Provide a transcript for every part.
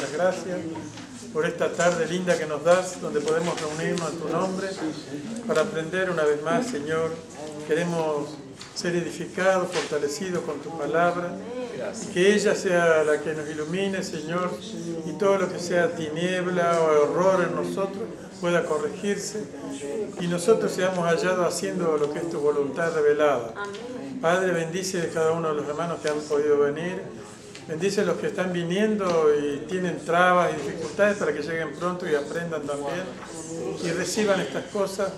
las gracias por esta tarde linda que nos das, donde podemos reunirnos en tu nombre para aprender una vez más, Señor. Queremos ser edificados, fortalecidos con tu palabra, y que ella sea la que nos ilumine, Señor, y todo lo que sea tiniebla o error en nosotros pueda corregirse, y nosotros seamos hallados haciendo lo que es tu voluntad revelada. Padre, bendice a cada uno de los hermanos que han podido venir. Bendice a los que están viniendo y tienen trabas y dificultades para que lleguen pronto y aprendan también y reciban estas cosas.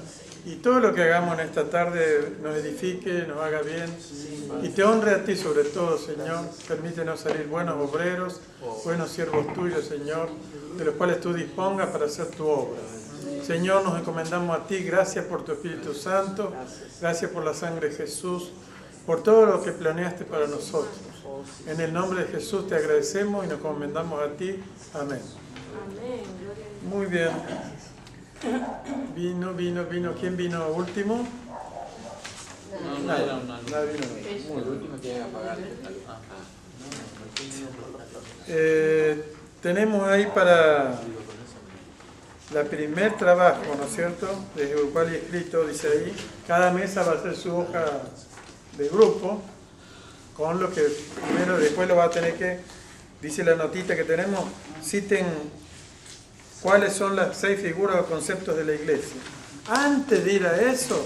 Y todo lo que hagamos en esta tarde nos edifique, nos haga bien y te honre a ti sobre todo, Señor. Permítenos salir buenos obreros, buenos siervos tuyos, Señor, de los cuales tú dispongas para hacer tu obra. Señor, nos encomendamos a ti. Gracias por tu Espíritu Santo. Gracias por la sangre de Jesús, por todo lo que planeaste para nosotros. En el nombre de Jesús te agradecemos y nos encomendamos a ti. Amén. Muy bien. Vino. ¿Quién vino último? Nadie vino. El último que apagar. Tenemos ahí para la primer trabajo, ¿no es cierto? Desde Grupal y escrito, dice ahí, cada mesa va a ser su hoja de grupo, con lo que primero, después lo va a tener que, dice la notita que tenemos, citen cuáles son las 6 figuras o conceptos de la iglesia. Antes de ir a eso,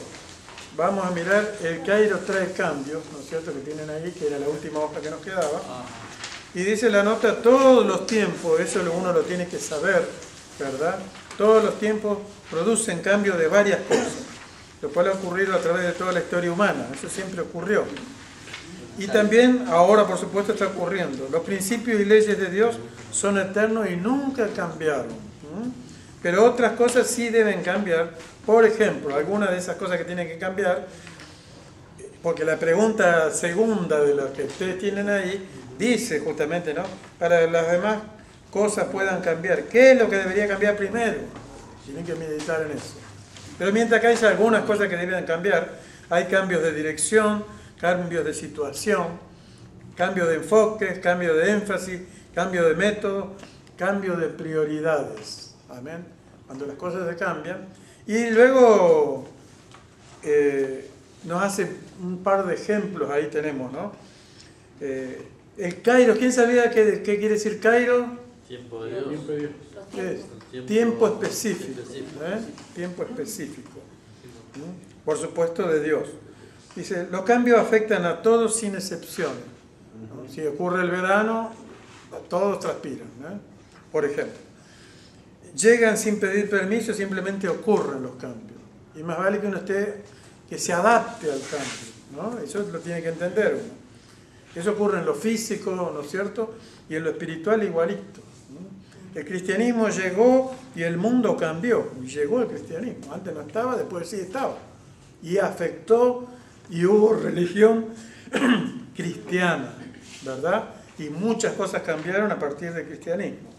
vamos a mirar el Kairos trae cambios, ¿no es cierto?, que tienen ahí, que era la última hoja que nos quedaba. Y dice la nota, todos los tiempos, eso uno lo tiene que saber, ¿verdad? Todos los tiempos producen cambios de varias cosas, lo cual ha ocurrido a través de toda la historia humana, eso siempre ocurrió. Y también ahora, por supuesto, está ocurriendo. Los principios y leyes de Dios son eternos y nunca cambiaron. Pero otras cosas sí deben cambiar. Por ejemplo, algunas de esas cosas que tienen que cambiar, porque la pregunta segunda de lo que ustedes tienen ahí, dice justamente, ¿no? Para que las demás cosas puedan cambiar. ¿Qué es lo que debería cambiar primero? Tienen que meditar en eso. Pero mientras que hay algunas cosas que deben cambiar, hay cambios de dirección, cambios de situación, cambios de enfoque, cambios de énfasis, cambios de método, cambios de prioridades. Amén. Cuando las cosas se cambian. Y luego nos hace un par de ejemplos, ahí tenemos, ¿no? El Kairos, ¿quién sabía qué quiere decir Kairos? Tiempo de Dios. ¿Qué es? Tiempo específico. Tiempo específico. Por supuesto de Dios. Dice, los cambios afectan a todos sin excepción. Si ocurre el verano, todos transpiran, por ejemplo. Llegan sin pedir permiso, simplemente ocurren los cambios. Y más vale que uno que se adapte al cambio, ¿no? Eso lo tiene que entender uno. Eso ocurre en lo físico, ¿no es cierto? Y en lo espiritual igualito. El cristianismo llegó y el mundo cambió. Y llegó el cristianismo. Antes no estaba, después sí estaba. Y afectó y hubo religión cristiana, ¿verdad? Y muchas cosas cambiaron a partir del cristianismo.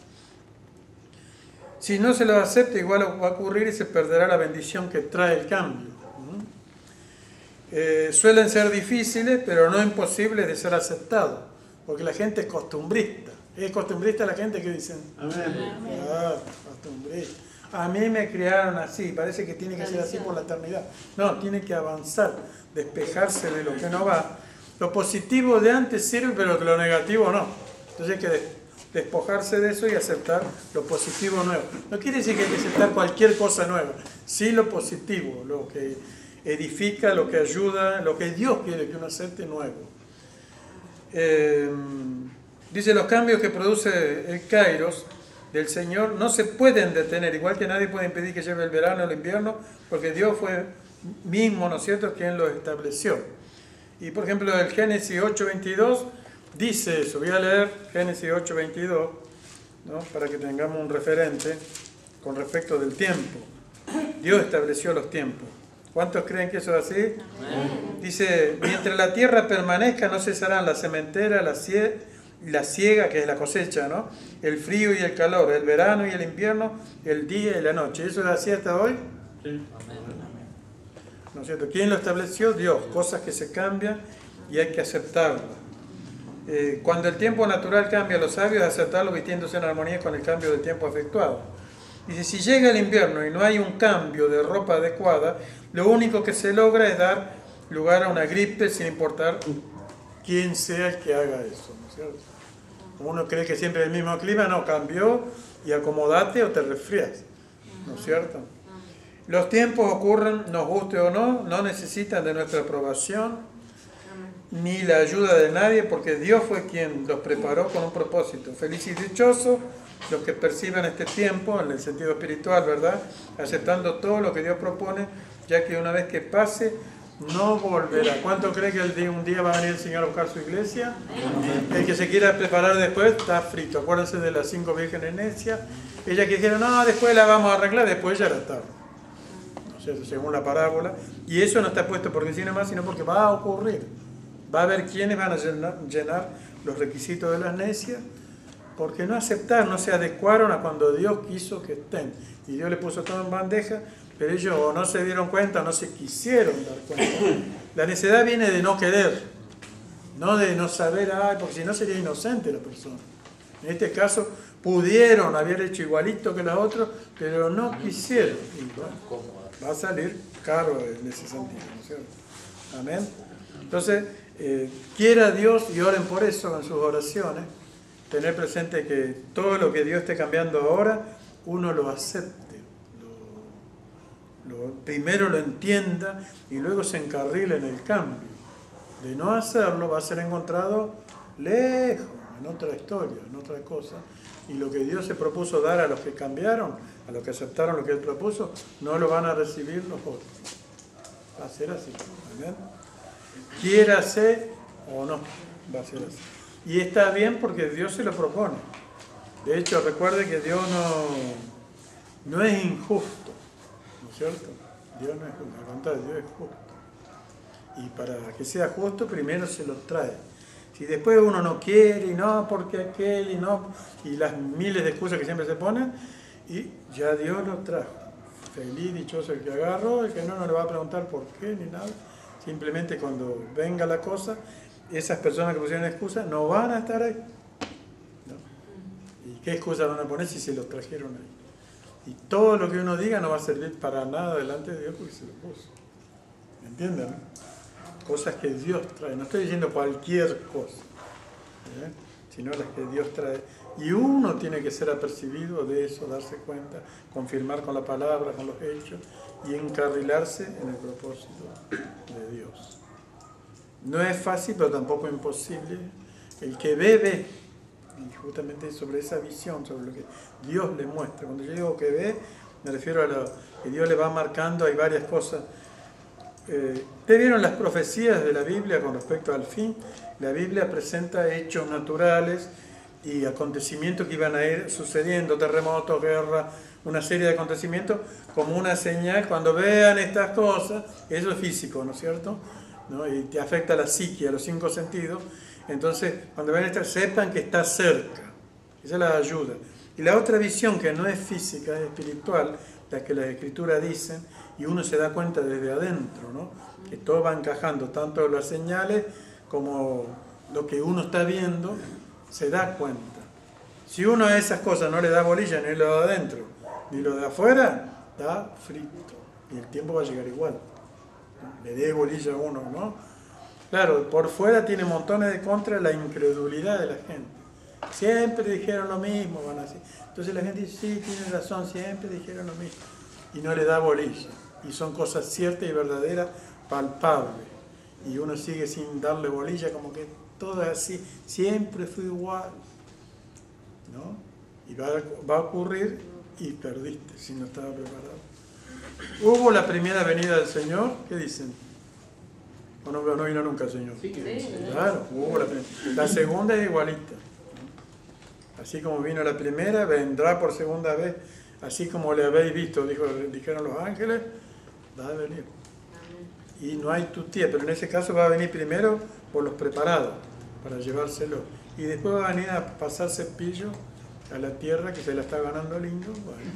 Si no se lo acepta, igual va a ocurrir y se perderá la bendición que trae el cambio. Suelen ser difíciles, pero no imposibles de ser aceptados, porque la gente es costumbrista. ¿Es costumbrista la gente que dicen? Amén. Ah, costumbrista. A mí me criaron así, parece que tiene que ser así por la eternidad. No, tiene que avanzar, despejarse de lo que no va. Lo positivo de antes sirve, pero lo negativo no. Entonces hay que despojarse de eso y aceptar lo positivo nuevo. No quiere decir que hay que aceptar cualquier cosa nueva, sí lo positivo, lo que edifica, lo que ayuda, lo que Dios quiere que uno acepte nuevo. Dice, los cambios que produce el Kairos del Señor no se pueden detener, igual que nadie puede impedir que lleve el verano o el invierno, porque Dios fue mismo, ¿no es cierto?, quien lo estableció. Y por ejemplo, el Génesis 8:22 dice eso. Voy a leer Génesis 8:22, ¿no?, para que tengamos un referente con respecto del tiempo. Dios estableció los tiempos. ¿Cuántos creen que eso es así? Amén. Dice, mientras la tierra permanezca no cesarán la sementera, la siega, que es la cosecha, ¿no?, el frío y el calor, el verano y el invierno, el día y la noche. ¿Eso es así hasta hoy? Sí. Amén. ¿No es cierto? ¿Quién lo estableció? Dios. Cosas que se cambian y hay que aceptarlas. Cuando el tiempo natural cambia, los sabios aceptarlo vistiéndose en armonía con el cambio del tiempo efectuado. Dice, si llega el invierno y no hay un cambio de ropa adecuada, lo único que se logra es dar lugar a una gripe sin importar quién sea el que haga eso, ¿no es cierto? Uno cree que siempre es el mismo clima, no, cambió y acomodate o te resfrías, ¿no es cierto? Los tiempos ocurren, nos guste o no, no necesitan de nuestra aprobación ni la ayuda de nadie, porque Dios fue quien los preparó con un propósito. Feliz y dichoso los que perciban este tiempo en el sentido espiritual, ¿verdad? Aceptando todo lo que Dios propone, ya que una vez que pase, no volverá. ¿Cuánto cree que un día va a venir el Señor a buscar su iglesia? El que se quiera preparar después está frito. Acuérdense de las 5 vírgenes necias. Ellas que dijeron, no, después la vamos a arreglar, después ya era tarde. O sea, según la parábola. Y eso no está puesto porque sí nomás, sino porque va a ocurrir. Va a haber quienes van a llenar los requisitos de las necias, porque no aceptaron, no se adecuaron a cuando Dios quiso que estén. Y Dios le puso todo en bandeja, pero ellos o no se dieron cuenta o no se quisieron dar cuenta. La necedad viene de no querer, no de no saber, porque si no sería inocente la persona. En este caso, pudieron haber hecho igualito que los otros, pero no quisieron. Y bueno, va a salir caro en ese sentido, ¿no es cierto? Amén. Entonces, quiera Dios, y oren por eso en sus oraciones, tener presente que todo lo que Dios esté cambiando ahora, uno lo acepte, primero lo entienda y luego se encarrile en el cambio. De no hacerlo va a ser encontrado lejos, en otra historia, en otra cosa. Y lo que Dios se propuso dar a los que cambiaron, a los que aceptaron lo que Él propuso, no lo van a recibir los otros. Va a ser así. ¿Amén? Quiérase o no, va a ser así. Y está bien porque Dios se lo propone. De hecho, recuerde que Dios no es injusto, ¿no es cierto? Dios no es justo, al contrario, Dios es justo. Y para que sea justo, primero se lo trae. Si después uno no quiere, y no, porque aquel, y no, y las miles de excusas que siempre se ponen, y ya Dios lo trajo. Feliz, dichoso el que agarró, el que no le va a preguntar por qué ni nada. Simplemente cuando venga la cosa, esas personas que pusieron excusa no van a estar ahí. ¿No? ¿Y qué excusa van a poner si se los trajeron ahí? Y todo lo que uno diga no va a servir para nada delante de Dios porque se lo puso. ¿Me entienden? ¿No? Cosas que Dios trae. No estoy diciendo cualquier cosa, sino las que Dios trae. Y uno tiene que ser apercibido de eso, darse cuenta, confirmar con la palabra, con los hechos y encarrilarse en el propósito de Dios. No es fácil, pero tampoco imposible. El que ve, y justamente sobre esa visión, sobre lo que Dios le muestra. Cuando yo digo que ve, me refiero a lo que Dios le va marcando, hay varias cosas. ¿Ustedes vieron las profecías de la Biblia con respecto al fin? La Biblia presenta hechos naturales y acontecimientos que iban a ir sucediendo, terremotos, guerra, una serie de acontecimientos, como una señal. Cuando vean estas cosas, eso es físico, ¿no es cierto? ¿No? Y te afecta a la psique, a los 5 sentidos. Entonces, cuando vean estas, sepan que está cerca. Esa es la ayuda. Y la otra visión, que no es física, es espiritual, la que las Escrituras dicen, y uno se da cuenta desde adentro, ¿no? Que todo va encajando, tanto las señales como lo que uno está viendo, se da cuenta. Si uno a esas cosas no le da bolilla, ni lo de adentro, ni lo de afuera, está frito. Y el tiempo va a llegar igual. Le dé bolilla a uno, ¿no? Claro, por fuera tiene montones de contra la incredulidad de la gente. Siempre dijeron lo mismo, van así. Entonces la gente dice, sí, tiene razón, siempre dijeron lo mismo. Y no le da bolilla. Y son cosas ciertas y verdaderas, palpables. Y uno sigue sin darle bolilla, como que todo es así, siempre fue igual. ¿No? Y va a ocurrir y perdiste si no estaba preparado. Hubo la primera venida del Señor, ¿qué dicen? ¿O no vino nunca el Señor? Sí, claro, hubo la primera. La segunda es igualita. Así como vino la primera, vendrá por segunda vez. Así como le habéis visto, dijeron los ángeles, va a venir. Y no hay tutía, pero en ese caso va a venir primero por los preparados, para llevárselo. Y después va a venir a pasar cepillo a la tierra que se la está ganando lindo. Bueno,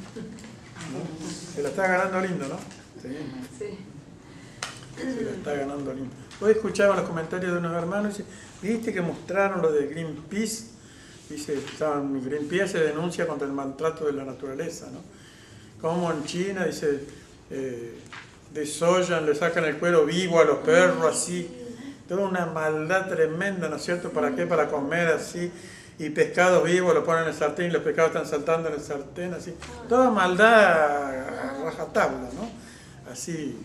¿no? Se la está ganando lindo, ¿no? Sí. Se la está ganando lindo. Hoy escuchaba los comentarios de unos hermanos y dice, viste que mostraron lo de Greenpeace. Dice, Greenpeace se denuncia contra el maltrato de la naturaleza, ¿no? Como en China, dice, desollan, le sacan el cuero vivo a los perros, así. Toda una maldad tremenda, ¿no es cierto? ¿Para qué? Para comer así. Y pescados vivos lo ponen en el sartén y los pescados están saltando en el sartén, así. Toda maldad a rajatabla, ¿no? Así,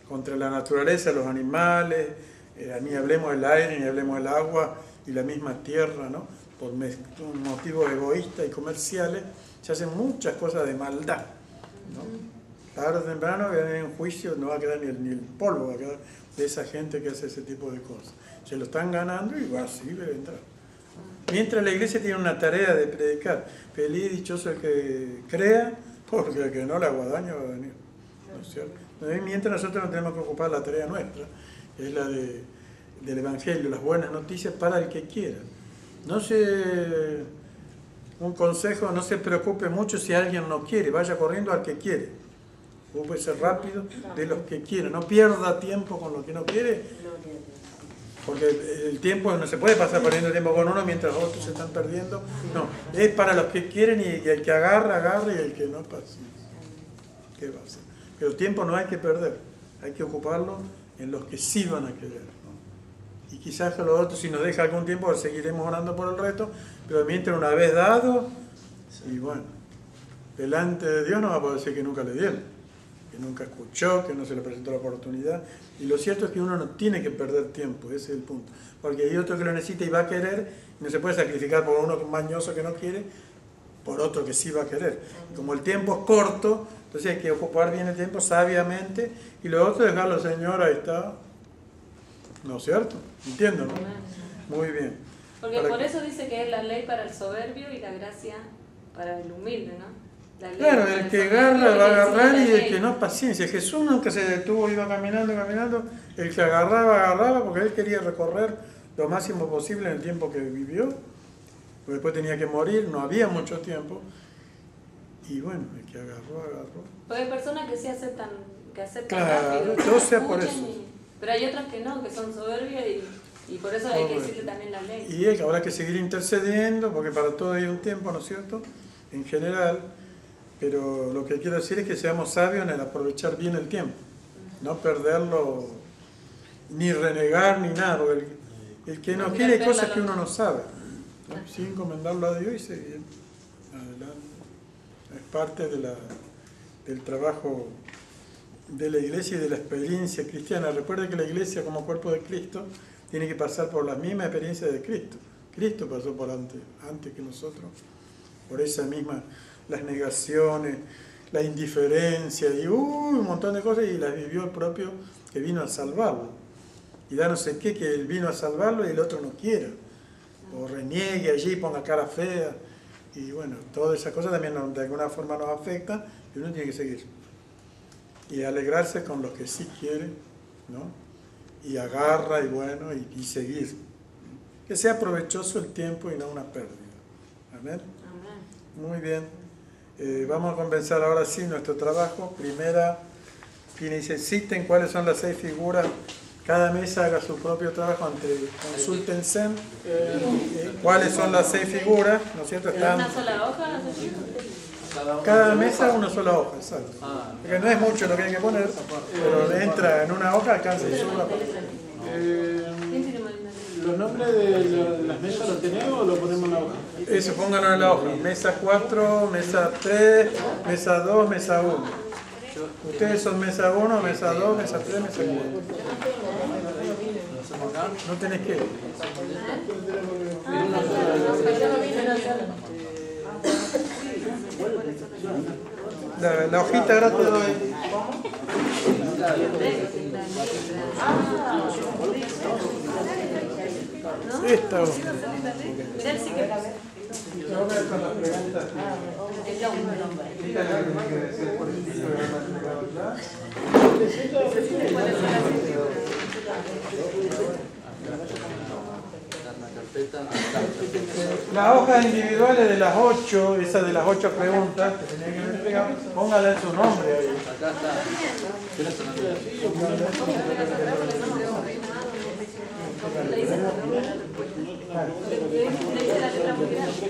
contra la naturaleza, los animales, ni hablemos del aire, ni hablemos del agua y la misma tierra, ¿no? Por motivos egoístas y comerciales, se hacen muchas cosas de maldad, ¿no? Tarde o temprano va a venir un juicio, no va a quedar ni el polvo, va a quedar de esa gente que hace ese tipo de cosas. Se lo están ganando y va a seguir entrar. Mientras la iglesia tiene una tarea de predicar, feliz y dichoso el que crea, porque el que no le haga daño va a venir, ¿no es cierto? Mientras nosotros nos tenemos que ocupar la tarea nuestra, es la del Evangelio, las buenas noticias para el que quiera. Un consejo, no se preocupe mucho si alguien no quiere, vaya corriendo al que quiere. Ocúpese rápido de los que quieren, no pierda tiempo con lo que no quiere, porque el tiempo no se puede pasar perdiendo tiempo con uno mientras los otros se están perdiendo. No, es para los que quieren y el que agarra y el que no pasa. ¿Qué va a hacer? Pero el tiempo no hay que perder, hay que ocuparlo en los que sí van a querer, ¿no? Y quizás que los otros, si nos deja algún tiempo, seguiremos orando por el resto, pero mientras una vez dado, y bueno, delante de Dios no va a poder decir que nunca le dieron, que nunca escuchó, que no se le presentó la oportunidad. Y lo cierto es que uno no tiene que perder tiempo, ese es el punto. Porque hay otro que lo necesita y va a querer, y no se puede sacrificar por uno mañoso que no quiere, por otro que sí va a querer. Como el tiempo es corto, entonces hay que ocupar bien el tiempo sabiamente, y lo otro dejarlo al Señor, ahí está. ¿No es cierto? Entiendo, ¿no? Muy bien. Porque por eso dice que es la ley para el soberbio y la gracia para el humilde, ¿no? Claro, el que agarra va a agarrar y el que no, paciencia. Jesús nunca se detuvo, iba caminando, el que agarraba porque él quería recorrer lo máximo posible en el tiempo que vivió, porque después tenía que morir, no había mucho tiempo, y bueno, el que agarró. Porque hay personas que sí aceptan claro, rápido, todo sea por eso. pero hay otras que no, que son soberbias y por eso hay que decirle también la ley. Y habrá que seguir intercediendo, porque para todo hay un tiempo, ¿no es cierto? En general. Pero lo que quiero decir es que seamos sabios en el aprovechar bien el tiempo, no perderlo, ni renegar, ni nada, porque el que no quiere hay cosas que uno no sabe, ¿no? Sí, encomendarlo a Dios y seguir adelante. Es parte del trabajo de la iglesia y de la experiencia cristiana. Recuerda que la iglesia como cuerpo de Cristo tiene que pasar por la misma experiencia de Cristo. Cristo pasó por antes que nosotros, por esa misma... las negaciones, la indiferencia y un montón de cosas, y las vivió el propio que vino a salvarlo. Y da no sé qué, que él vino a salvarlo y el otro no quiera, o reniegue allí, ponga cara fea, y bueno, todas esas cosas también de alguna forma nos afectan y uno tiene que seguir. Y alegrarse con los que sí quieren, ¿no? Y agarra y bueno, y seguir. Que sea provechoso el tiempo y no una pérdida. Amén. Muy bien. Vamos a comenzar ahora sí nuestro trabajo. Primera, quienes necesiten cuáles son las 6 figuras, cada mesa haga su propio trabajo, consúltense cuáles son las 6 figuras, ¿no es cierto? Están, ¿una sola hoja? cada mesa una sola hoja, exacto. Porque no es mucho lo que hay que poner, pero entra en una hoja, alcanza y sube. ¿Los nombres de las mesas los tenemos o lo ponemos en la hoja? Eso, pónganlo en la hoja. Mesa 4, mesa 3, mesa 2, mesa 1. Ustedes son mesa 1, mesa 2, mesa 3, mesa 4. No tenés que ir. La hojita ahora te doy. Esta hoja. Las hojas individuales de las 8, esa de las 8 preguntas que tenía que haber pegado, póngale su nombre ahí. Acá está. Como le dice la respuesta. Le dice la letra muy grande.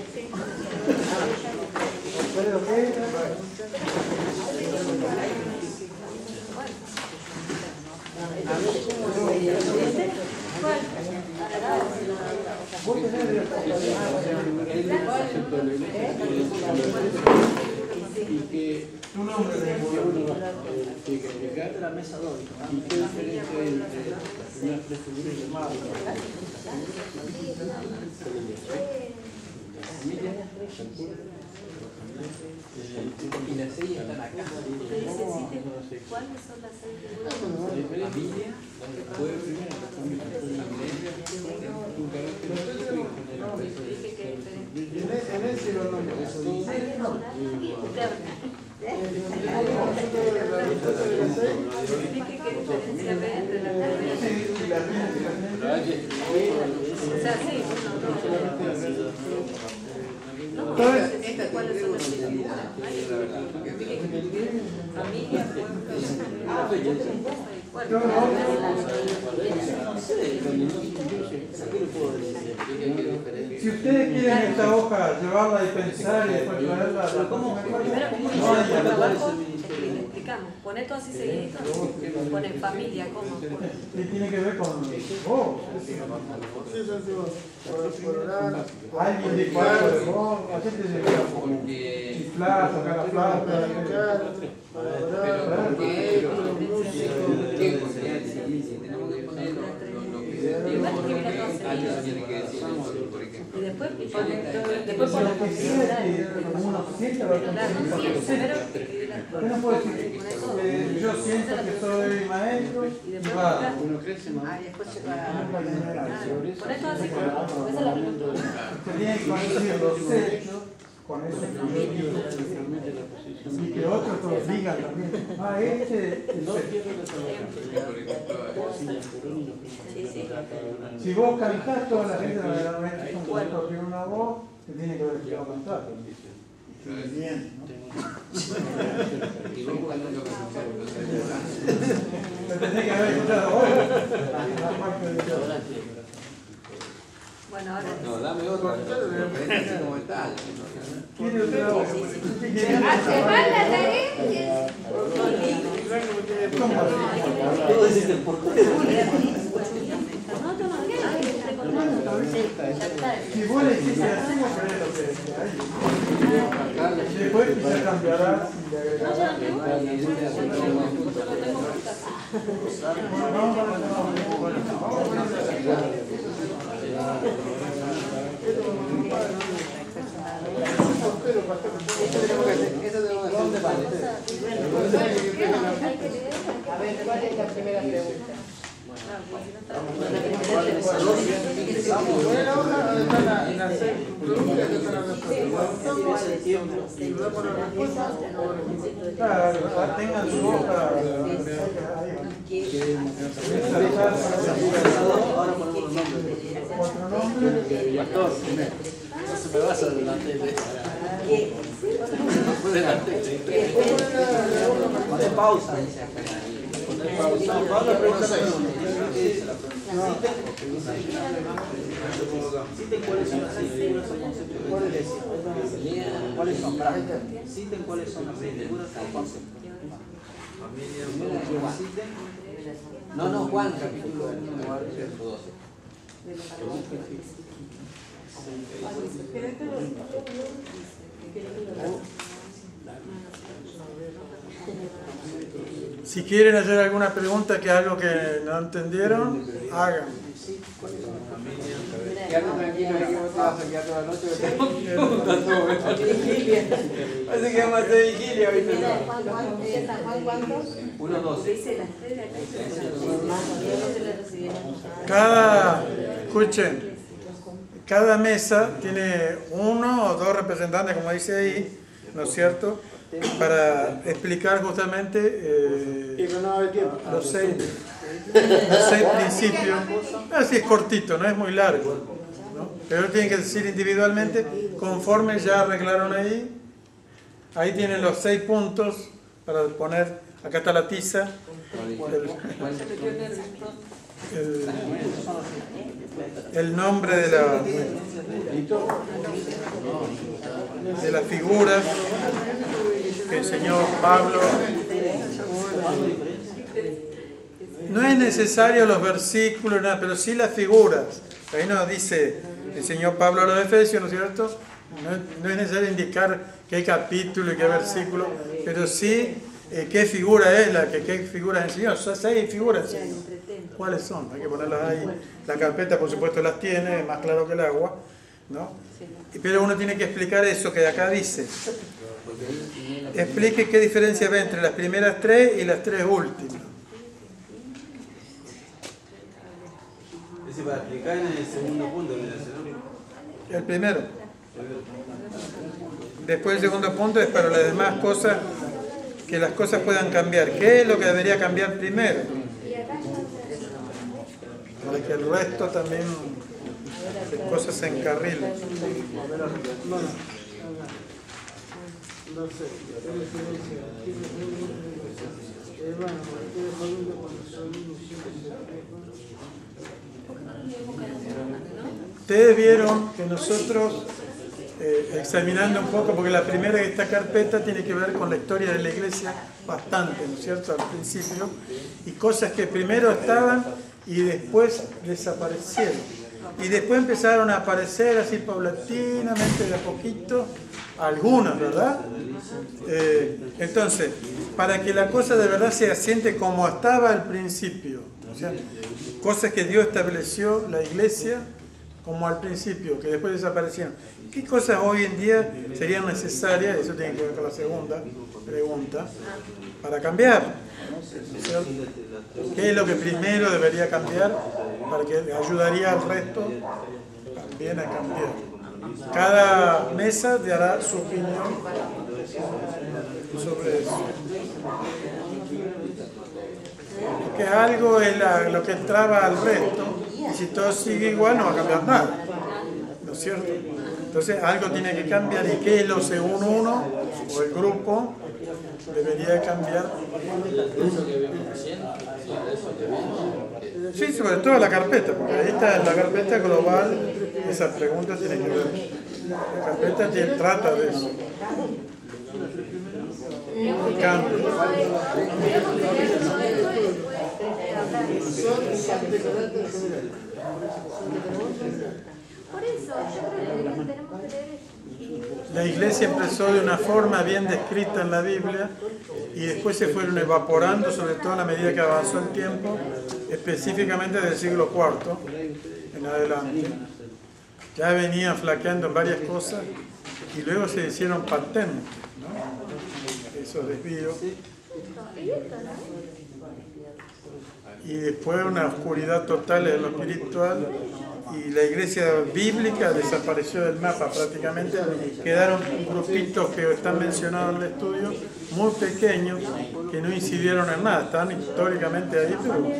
¿Pero qué? Y que Tu nombre de tiene que explicar la mesa 2. ¿Y qué diferencia hay entre una frescura y la Y las 6 están acá. Te dice, ¿cuáles son las 6 figuras? Familia, puede primero, la familia, un carácter Explique qué diferencia. En ese los nombres. Explique qué diferencia ve entre las tres. O sea, sí, no, ¿cuáles son las figuras? Familia, Si ustedes quieren esta hoja, llevarla y pensar y después traerla, le explicamos, poné todo así seguidito, pone familia, ¿cómo? ¿qué tiene que ver con vos? Alguien dijo algo de vos, a ti te llega como chiflar, tocar la flauta. pero si tenemos que poner lo que alguien tiene que decir, por ejemplo. Y después pone la continuidad. ¿Por qué no puedo decir yo siento que soy maestro y va? Uno crece más. Poné todo así, esa es la pregunta. Se tiene que conocer los hechos con eso que yo digo y que otros los digan también. Si vos cantás, toda la gente realmente son cuatro tiene una voz que tiene que ver con cantar. Bien, ¿no? Y vos cuando lo Me tenés que haber escuchado hoy. Bueno, ahora no, dame otro. Así como está. ¿Quiere otra voz? Si vos le hiciste así, vos querés lo que hay. Después quizás cambiará y le agregará. ¿Dónde vale? A ver, ¿cuál es la primera pregunta? Claro, tengan su hoja. Ahora ponemos los nombres. Cuatro nombres. Pastor, primero. No se me vas adelante. Después delante. Poné pausa. Pablo pregunta citen cuáles son las 6 figuras o conceptos. ¿Cuáles son? Citen cuáles son las 6 figuras o conceptos. No, Juan, capítulo 12. Si quieren hacer alguna pregunta que algo que no entendieron, hagan. Quédate tranquilo, que no te vas a quedar toda la noche. Así que vamos a hacer vigilia hoy. ¿Cuántos? 1-12. Escuchen, cada mesa tiene uno o dos representantes, como dice ahí, ¿no es cierto? Para explicar justamente los seis principios. Así es cortito, no es muy largo, ¿no? Pero tienen que decir individualmente, conforme ya arreglaron ahí. Ahí tienen los 6 puntos para poner, acá está la tiza. el nombre de las figuras que enseñó Pablo. No es necesario los versículos, nada, pero sí las figuras. Ahí nos dice, enseñó Pablo a los Efesios, ¿no es cierto? No es necesario indicar qué capítulo y qué versículo, pero sí qué figura es qué figuras enseñó. Son 6 figuras. ¿Cuáles son? Hay que ponerlas ahí. La carpeta, por supuesto, las tiene, es más claro que el agua, ¿no? Pero uno tiene que explicar eso que acá dice. Explique qué diferencia ve entre las primeras 3 y las 3 últimas. Ese para explicar en el segundo punto, El primero. Después el segundo punto es para las demás cosas, que las cosas puedan cambiar. ¿Qué es lo que debería cambiar primero? Para que el resto también de cosas se encarrilen. Ustedes vieron que nosotros, examinando un poco, porque la primera de esta carpeta tiene que ver con la historia de la iglesia bastante, ¿no es cierto?, al principio, y cosas que primero estaban y después desaparecieron. Y después empezaron a aparecer así paulatinamente, de a poquito, algunas, ¿verdad? Entonces, para que la cosa de verdad se asiente como estaba al principio, o sea, cosas que Dios estableció, la iglesia, como al principio, que después desaparecieron. ¿Qué cosas hoy en día serían necesarias? Eso tiene que ver con la segunda pregunta, para cambiar. ¿Qué es lo que primero debería cambiar para que ayudaría al resto también a cambiar? Cada mesa dará su opinión sobre eso. Porque algo es lo que entraba al resto, y si todo sigue igual no va a cambiar nada, ¿no es cierto? Entonces algo tiene que cambiar, y qué es lo según uno o el grupo debería cambiar. Sí, sobre todo la carpeta, porque ahí está la carpeta global, esa pregunta tiene que ver. La carpeta trata de eso. El cambio. Por eso, yo creo que tenemos que leer. La iglesia empezó de una forma bien descrita en la Biblia y después se fueron evaporando, sobre todo a la medida que avanzó el tiempo, específicamente del siglo IV en adelante. Ya venían flaqueando en varias cosas y luego se hicieron patentes, ¿no? Esos desvíos. Y después una oscuridad total en lo espiritual, y la iglesia bíblica desapareció del mapa prácticamente. Quedaron grupitos que están mencionados en el estudio, muy pequeños, que no incidieron en nada. Están históricamente ahí, pero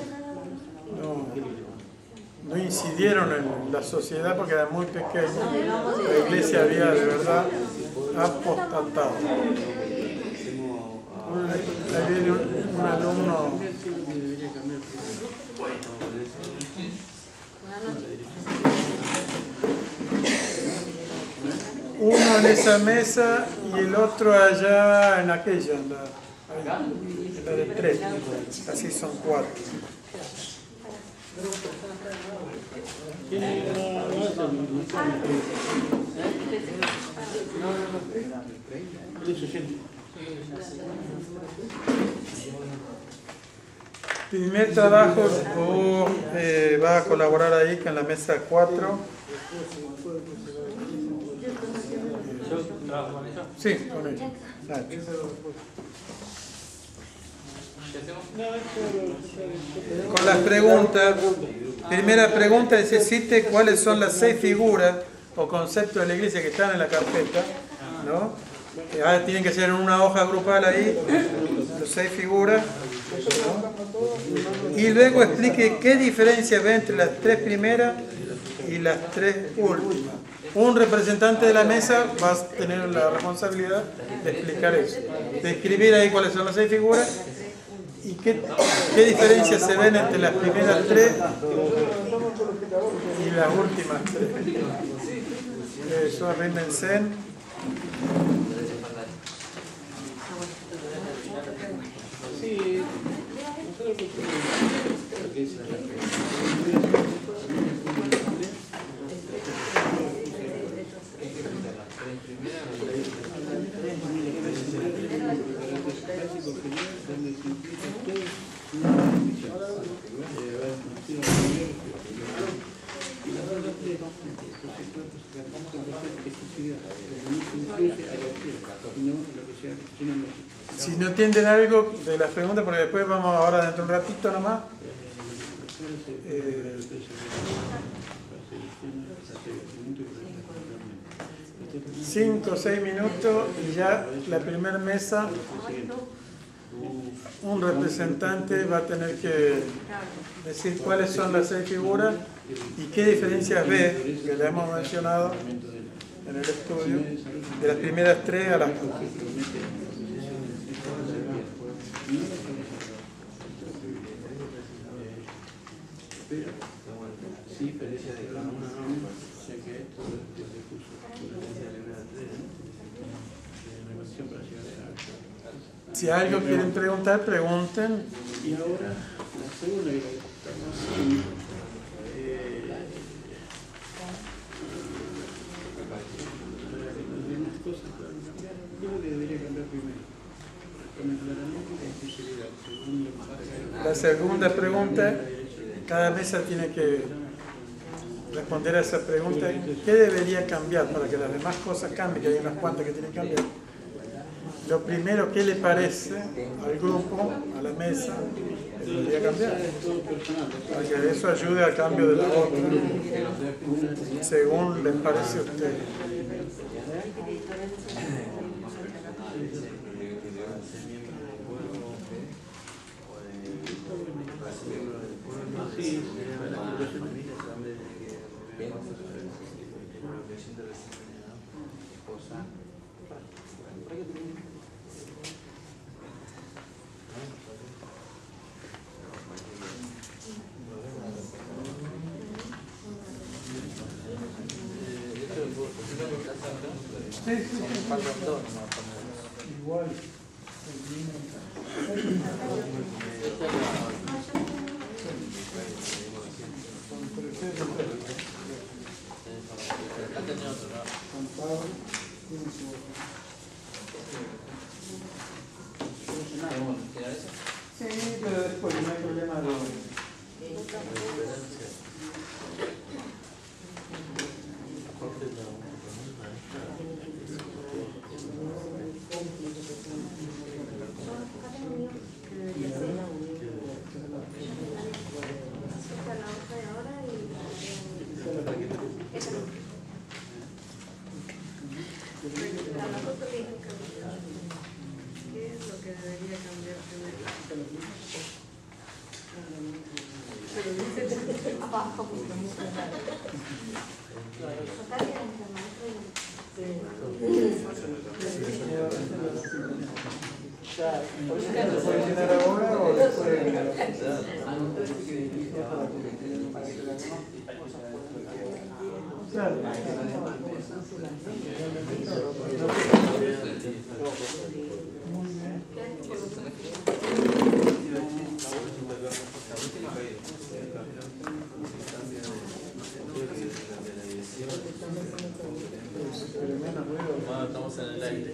no incidieron en la sociedad porque eran muy pequeños. La iglesia había de verdad apostatado. Ahí viene un alumno. Uno en esa mesa y el otro allá en aquella, en la de 3. Así son 4. Primer trabajo, va a colaborar ahí con la mesa 4. Sí, con ella. Con las preguntas. Primera pregunta dice: cite cuáles son las 6 figuras o conceptos de la iglesia que están en la carpeta, ¿no? Tienen que ser en una hoja grupal ahí, las 6 figuras, ¿no? Y luego explique qué diferencia ve entre las 3 primeras y las 3 últimas. Un representante de la mesa va a tener la responsabilidad de explicar eso, de escribir ahí cuáles son las 6 figuras ¿Y qué diferencias se ven entre las primeras tres y las últimas tres? Eso rinden Zen. Sí, Si no entienden algo de las preguntas, porque después vamos ahora dentro de un ratito nomás. 5 o 6 minutos y ya la primera mesa, un representante va a tener que decir cuáles son las 6 figuras y qué diferencias ve, que le hemos mencionado en el estudio, de las primeras 3 a las 4. Si algo quieren preguntar, pregunten. Y ahora, la segunda que estamos haciendo, algunas cosas pueden cambiar. Yo le debería cambiar primero. La segunda pregunta, cada mesa tiene que responder a esa pregunta. ¿Qué debería cambiar para que las demás cosas cambien? Que hay unas cuantas que tienen que cambiar. Lo primero, ¿qué le parece al grupo, a la mesa, que debería cambiar? Para que eso ayude al cambio de la otra, según les parece a ustedes. Sí, sí, igual. Sí, pero después no hay problema de... Estamos en el aire.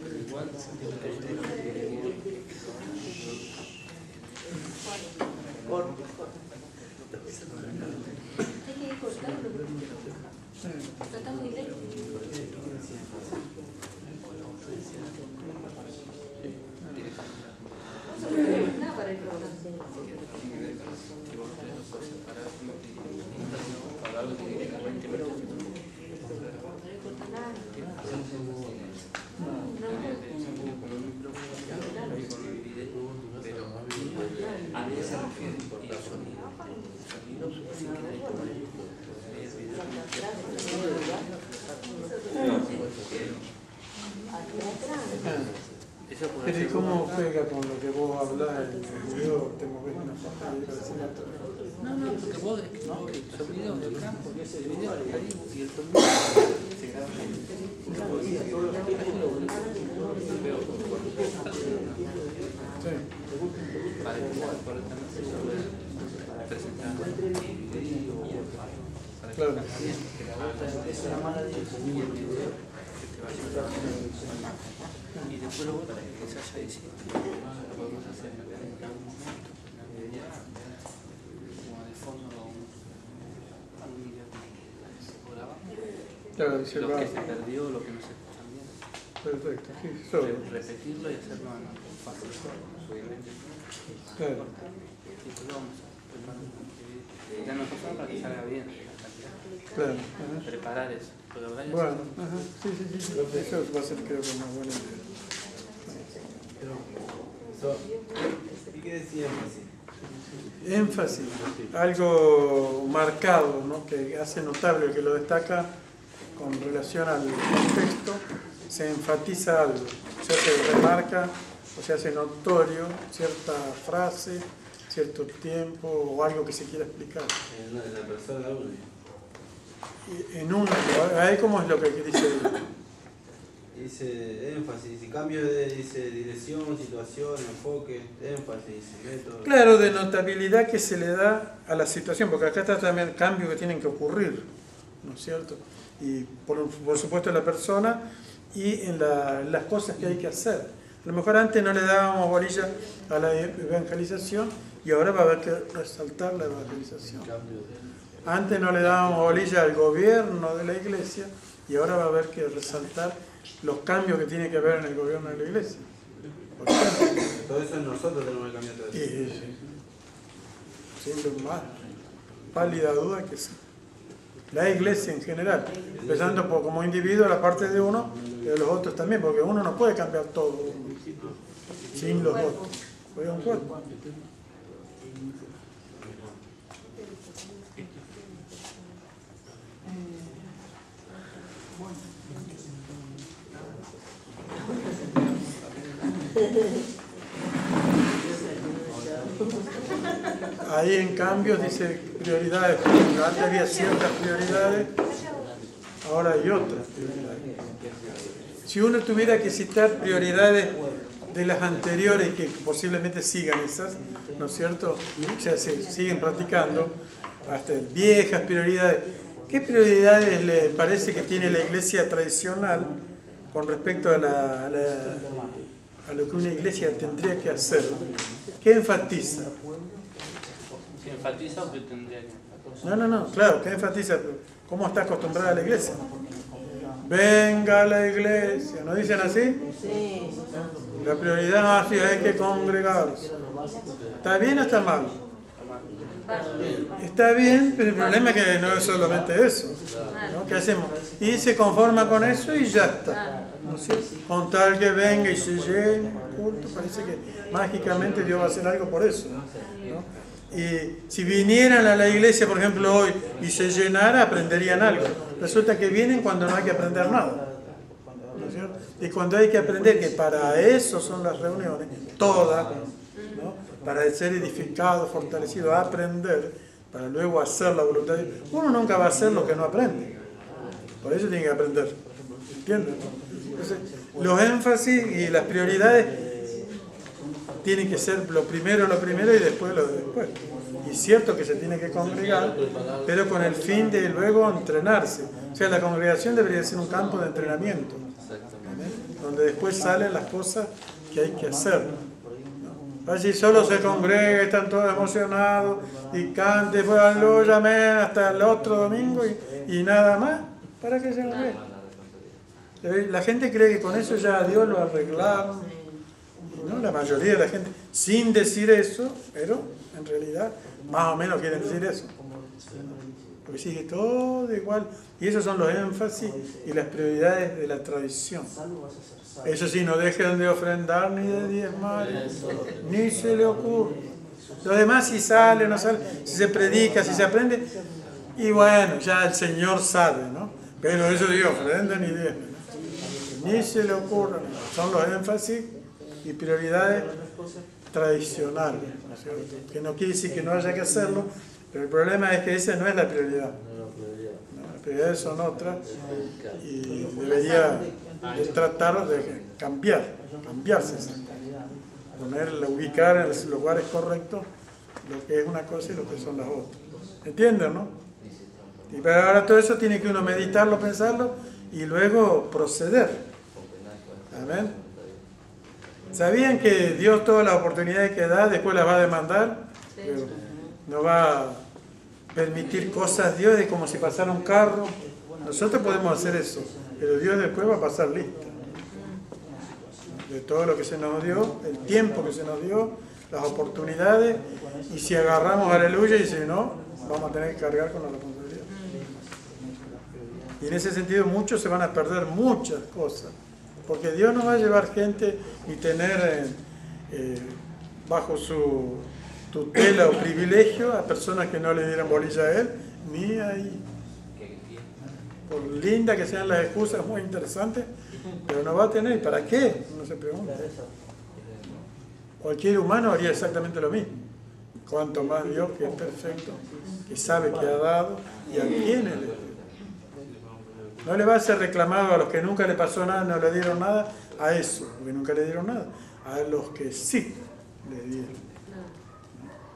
yo puedo Pero ¿y hacer cómo pega con lo que vos hablás en el video? Te movés una pantalla para decir otra. No, porque vos son videos del campo, el video del Caribe y el torneo se graba Sí. para que correctamente se pueda presentar para Claro. que la otra es una mala dirección y el video que te va a llevar y después luego para que se haya diciendo lo podemos hacer en algún momento como de fondo un video que se graba Claro, dice lo va. que se perdió, lo que no se escuchan bien. Perfecto, sí, sobre. Repetirlo y hacerlo en fácil, obviamente. Claro. Y después lo vamos a preparar. Ya no es para que salga bien la calidad. Claro. Ajá. Preparar eso. Pero ahora ya Bueno, ajá. Sí. Eso va a ser, creo que, una buena idea. ¿Y qué decía Énfasis, algo marcado, ¿no? Que hace notable, que lo destaca con relación al contexto, se enfatiza algo, o sea, se remarca o se hace notorio cierta frase, cierto tiempo o algo que se quiera explicar. En la persona uno. Y en uno, ahí cómo es lo que dice él. Dice énfasis, y cambio de dirección, situación, enfoque, énfasis, método. Claro, de notabilidad que se le da a la situación, porque acá está también el cambio que tienen que ocurrir, ¿no es cierto? Y por supuesto en la persona y en las cosas que hay que hacer. A lo mejor antes no le dábamos bolilla a la evangelización y ahora va a haber que resaltar la evangelización. Antes no le dábamos bolilla al gobierno de la iglesia y ahora va a haber que resaltar los cambios que tiene que haber en el gobierno de la iglesia. Por ejemplo, Todo eso nosotros tenemos que cambiar todo eso. sin más pálida duda que sí. La iglesia en general, empezando por como individuo, la parte de uno y de los otros también, porque uno no puede cambiar todo sin los otros. Pues es un cuerpo. Ahí en cambio dice prioridades, antes había ciertas prioridades, ahora hay otras prioridades. Si uno tuviera que citar prioridades de las anteriores que posiblemente sigan esas, ¿no es cierto? O sea, se siguen practicando, hasta viejas prioridades. ¿Qué prioridades le parece que tiene la iglesia tradicional con respecto a lo que una iglesia tendría que hacer? ¿Qué enfatiza? Si enfatiza o que tendría que enfatizar. No, claro, ¿qué enfatiza? ¿Cómo está acostumbrada la iglesia? Venga a la iglesia, ¿no dicen así? Sí. La prioridad más hay que congregarse. ¿Está bien o está mal? Está bien, pero el problema es que no es solamente eso, ¿no? ¿Qué hacemos? Y se conforma con eso y ya está, ¿no es cierto? Con tal que venga y se llene el culto, parece que mágicamente Dios va a hacer algo por eso, ¿no? Y si vinieran a la iglesia, por ejemplo, hoy y se llenara, aprenderían algo. Resulta que vienen cuando no hay que aprender nada, ¿no es cierto? Y cuando hay que aprender, que para eso son las reuniones, todas, ¿no? Para ser edificado, fortalecido, aprender, para luego hacer la voluntad de Dios. Uno nunca va a hacer lo que no aprende. Por eso tiene que aprender. ¿Entienden? Entonces, los énfasis y las prioridades tienen que ser lo primero y después lo de después. Y es cierto que se tiene que congregar, pero con el fin de luego entrenarse. O sea, la congregación debería ser un campo de entrenamiento, donde después salen las cosas que hay que hacer. Así solo se congrega, están todos emocionados y canten, después lo llamé hasta el otro domingo y nada más. ¿Para qué se congrega? La gente cree que con eso ya a Dios lo arreglaron. ¿No? La mayoría de la gente, sin decir eso, pero en realidad más o menos quieren decir eso. Porque sigue todo igual. Y esos son los énfasis y las prioridades de la tradición. Eso sí, no dejen de ofrendar ni de diezmar, ni se le ocurre. Lo demás si sale, no sale, si se predica, si se aprende, y bueno, ya el Señor sabe, ¿no? Pero eso digo, ofrenda ni diezmar, ni se le ocurre. Son los énfasis y prioridades tradicionales, ¿no es cierto? Que no quiere decir que no haya que hacerlo, pero el problema es que esa no es la prioridad. ¿No? Las prioridades son otras y debería de tratar de cambiarse, ubicar en los lugares correctos lo que es una cosa y lo que son las otras. ¿Entienden, no? Y pero ahora todo eso tiene que uno meditarlo, pensarlo y luego proceder. Amén. ¿Sabían que Dios todas las oportunidades que da después las va a demandar? Pero no va a permitir cosas Dios de como si pasara un carro. Nosotros podemos hacer eso, pero Dios después va a pasar lista de todo lo que se nos dio, el tiempo que se nos dio, las oportunidades, y si agarramos aleluya y si no, vamos a tener que cargar con la responsabilidad. Y en ese sentido muchos se van a perder muchas cosas, porque Dios no va a llevar gente y tener bajo su tutela o privilegio a personas que no le dieran bolilla a Él, ni ahí. Por linda que sean las excusas, muy interesantes, pero no va a tener. ¿Para qué? Uno se pregunta. Cualquier humano haría exactamente lo mismo. Cuanto más Dios, que es perfecto, que sabe que ha dado y a quién le dio. No le va a ser reclamado a los que nunca le pasó nada, no le dieron nada, a eso, porque nunca le dieron nada, a los que sí le dieron.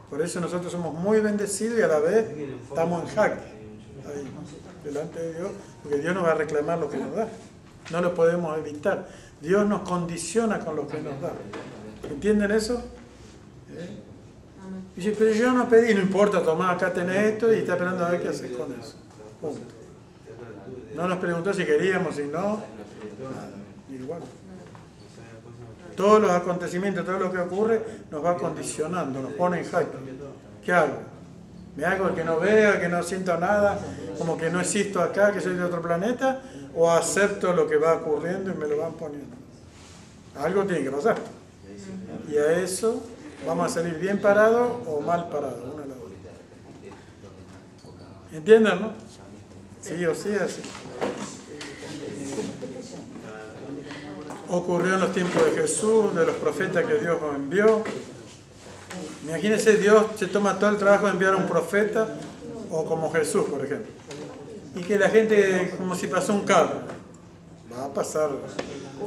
Por eso nosotros somos muy bendecidos y a la vez estamos en jaque, ahí, delante de Dios, porque Dios nos va a reclamar lo que nos da. No lo podemos evitar. Dios nos condiciona con lo que nos da. ¿Entienden eso? Dice, pero yo no pedí, no importa, tomá, acá tenés esto y está esperando a ver qué haces con eso. Punto. No nos preguntó si queríamos, si no, nada, igual. Todos los acontecimientos, todo lo que ocurre, nos va condicionando, nos pone en jaque. ¿Qué hago? ¿Me hago el que no veo, el que no siento nada, como que no existo acá, que soy de otro planeta? ¿O acepto lo que va ocurriendo y me lo van poniendo? Algo tiene que pasar. Y a eso vamos a salir bien parados o mal parados, una de las dos. ¿Entienden, no? Sí o sí, así. Ocurrió en los tiempos de Jesús, de los profetas que Dios nos envió. Imagínense, Dios se toma todo el trabajo de enviar a un profeta, o como Jesús, por ejemplo. Y que la gente, como si pasó un carro, va a pasar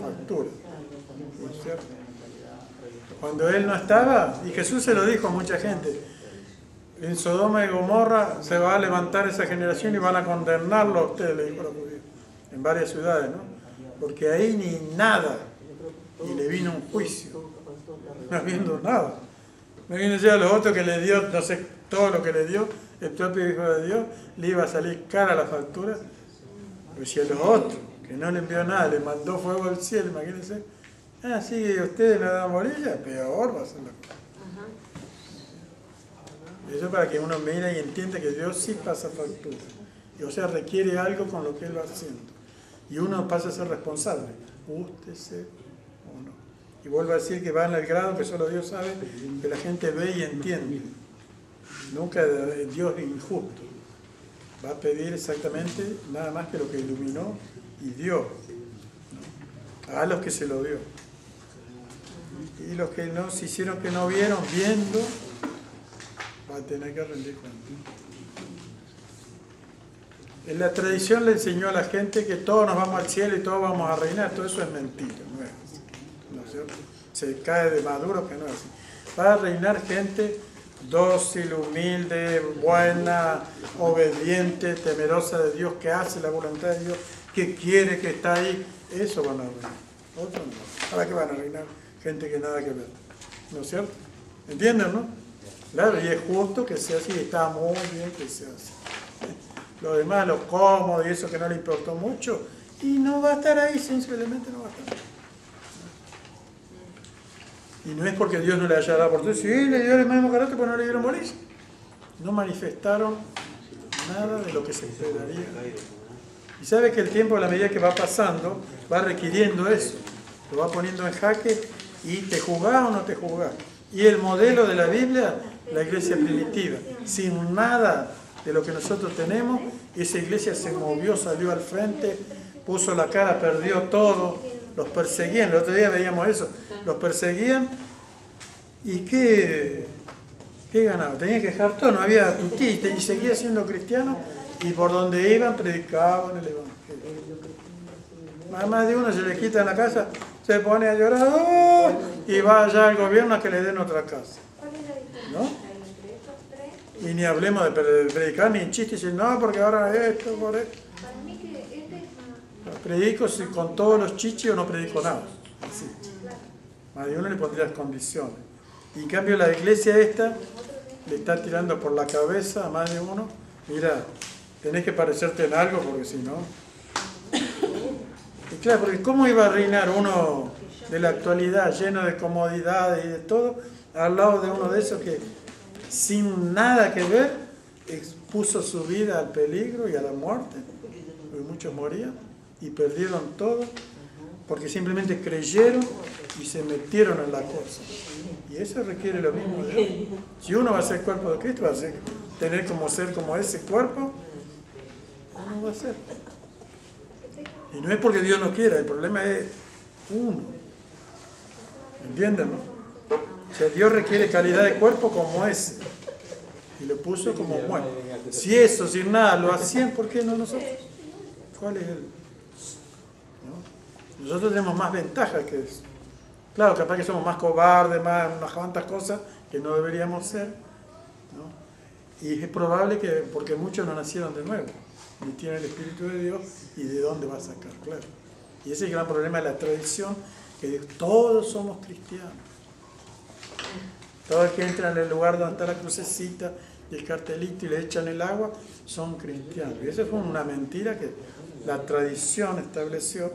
factura. ¿No es cierto? Cuando Él no estaba, y Jesús se lo dijo a mucha gente, en Sodoma y Gomorra se va a levantar esa generación y van a condenarlo a ustedes, le dijo a los judíos, en varias ciudades, ¿no? Porque ahí ni nada, y le vino un juicio, no habiendo nada. Imagínense a los otros que le dio, no sé, todo lo que le dio, el propio Hijo de Dios, le iba a salir cara la factura. Pero si a los otros, que no le envió nada, le mandó fuego del cielo, imagínense, sí, ustedes no dan bolilla, peor va a ser la cosa. Eso para que uno mire y entienda que Dios sí pasa factura. Y, o sea, requiere algo con lo que Él va haciendo. Y uno pasa a ser responsable, gústese o no. Y vuelvo a decir que va en el grado que solo Dios sabe, que la gente ve y entiende. Nunca Dios es injusto. Va a pedir exactamente nada más que lo que iluminó y dio. A los que se lo dio. Y los que no se hicieron que no vieron, viendo, va a tener que rendir cuenta. En la tradición le enseñó a la gente que todos nos vamos al cielo y todos vamos a reinar. Todo eso es mentira, no es así. ¿No es cierto? Se cae de maduro que no es así. Va a reinar gente dócil, humilde, buena, obediente, temerosa de Dios, que hace la voluntad de Dios, que quiere, que está ahí. Eso van a reinar. Otros no. ¿Para qué van a reinar? Gente que nada que ver. ¿No es cierto? ¿Entienden, no? Claro, y es justo que sea así, está muy bien que sea así. Lo demás, lo cómodo y eso que no le importó mucho, y no va a estar ahí, simplemente no va a estar. Y no es porque Dios no le haya dado oportunidad, sí, le dio el mismo carácter, pero no le dieron bolilla. No manifestaron nada de lo que se esperaría. Y sabe que el tiempo, a la medida que va pasando, va requiriendo eso. Lo va poniendo en jaque y te jugás o no te jugás. Y el modelo de la Biblia, la iglesia primitiva, sin nada de lo que nosotros tenemos, esa iglesia se movió, salió al frente, puso la cara, perdió todo, los perseguían, el otro día veíamos eso, los perseguían y ¿qué ganaba? Tenía que dejar todo, no había tutista y seguía siendo cristiano y por donde iban predicaban el evangelio. A más de uno se le quita en la casa, se pone a llorar ¡oh! Y va allá al gobierno a que le den otra casa. ¿No? Y ni hablemos de predicar ni en chistes, no, porque ahora esto, por esto. Para mí que este es Predico si con todos los chichis o no predico nada. Así. Más de uno le pondría condiciones. Y en cambio la iglesia esta le está tirando por la cabeza a más de uno. Mira, tenés que parecerte en algo porque si no... Y claro, porque ¿cómo iba a reinar uno de la actualidad lleno de comodidades y de todo al lado de uno de esos que sin nada que ver expuso su vida al peligro y a la muerte? Porque muchos morían y perdieron todo porque simplemente creyeron y se metieron en la cosa. Y eso requiere lo mismo de hoy. Si uno va a ser el cuerpo de Cristo, va a tener como ser como ese cuerpo, uno va a ser. Y no es porque Dios no quiera, el problema es uno. ¿Entienden, no? O sea, Dios requiere calidad de cuerpo como ese. Y lo puso como bueno. Si eso, sin nada, lo hacían, ¿por qué no nosotros? ¿Cuál es el...? ¿No? Nosotros tenemos más ventajas que eso. Claro, capaz que somos más cobardes, más unas cuantas cosas que no deberíamos ser, ¿no? Y es probable que, porque muchos no nacieron de nuevo, ni tienen el Espíritu de Dios, y de dónde va a sacar, claro. Y ese es el gran problema de la tradición, que todos somos cristianos. Todos los que entran en el lugar donde está la crucecita y el cartelito y le echan el agua, son cristianos. Y eso fue una mentira que la tradición estableció.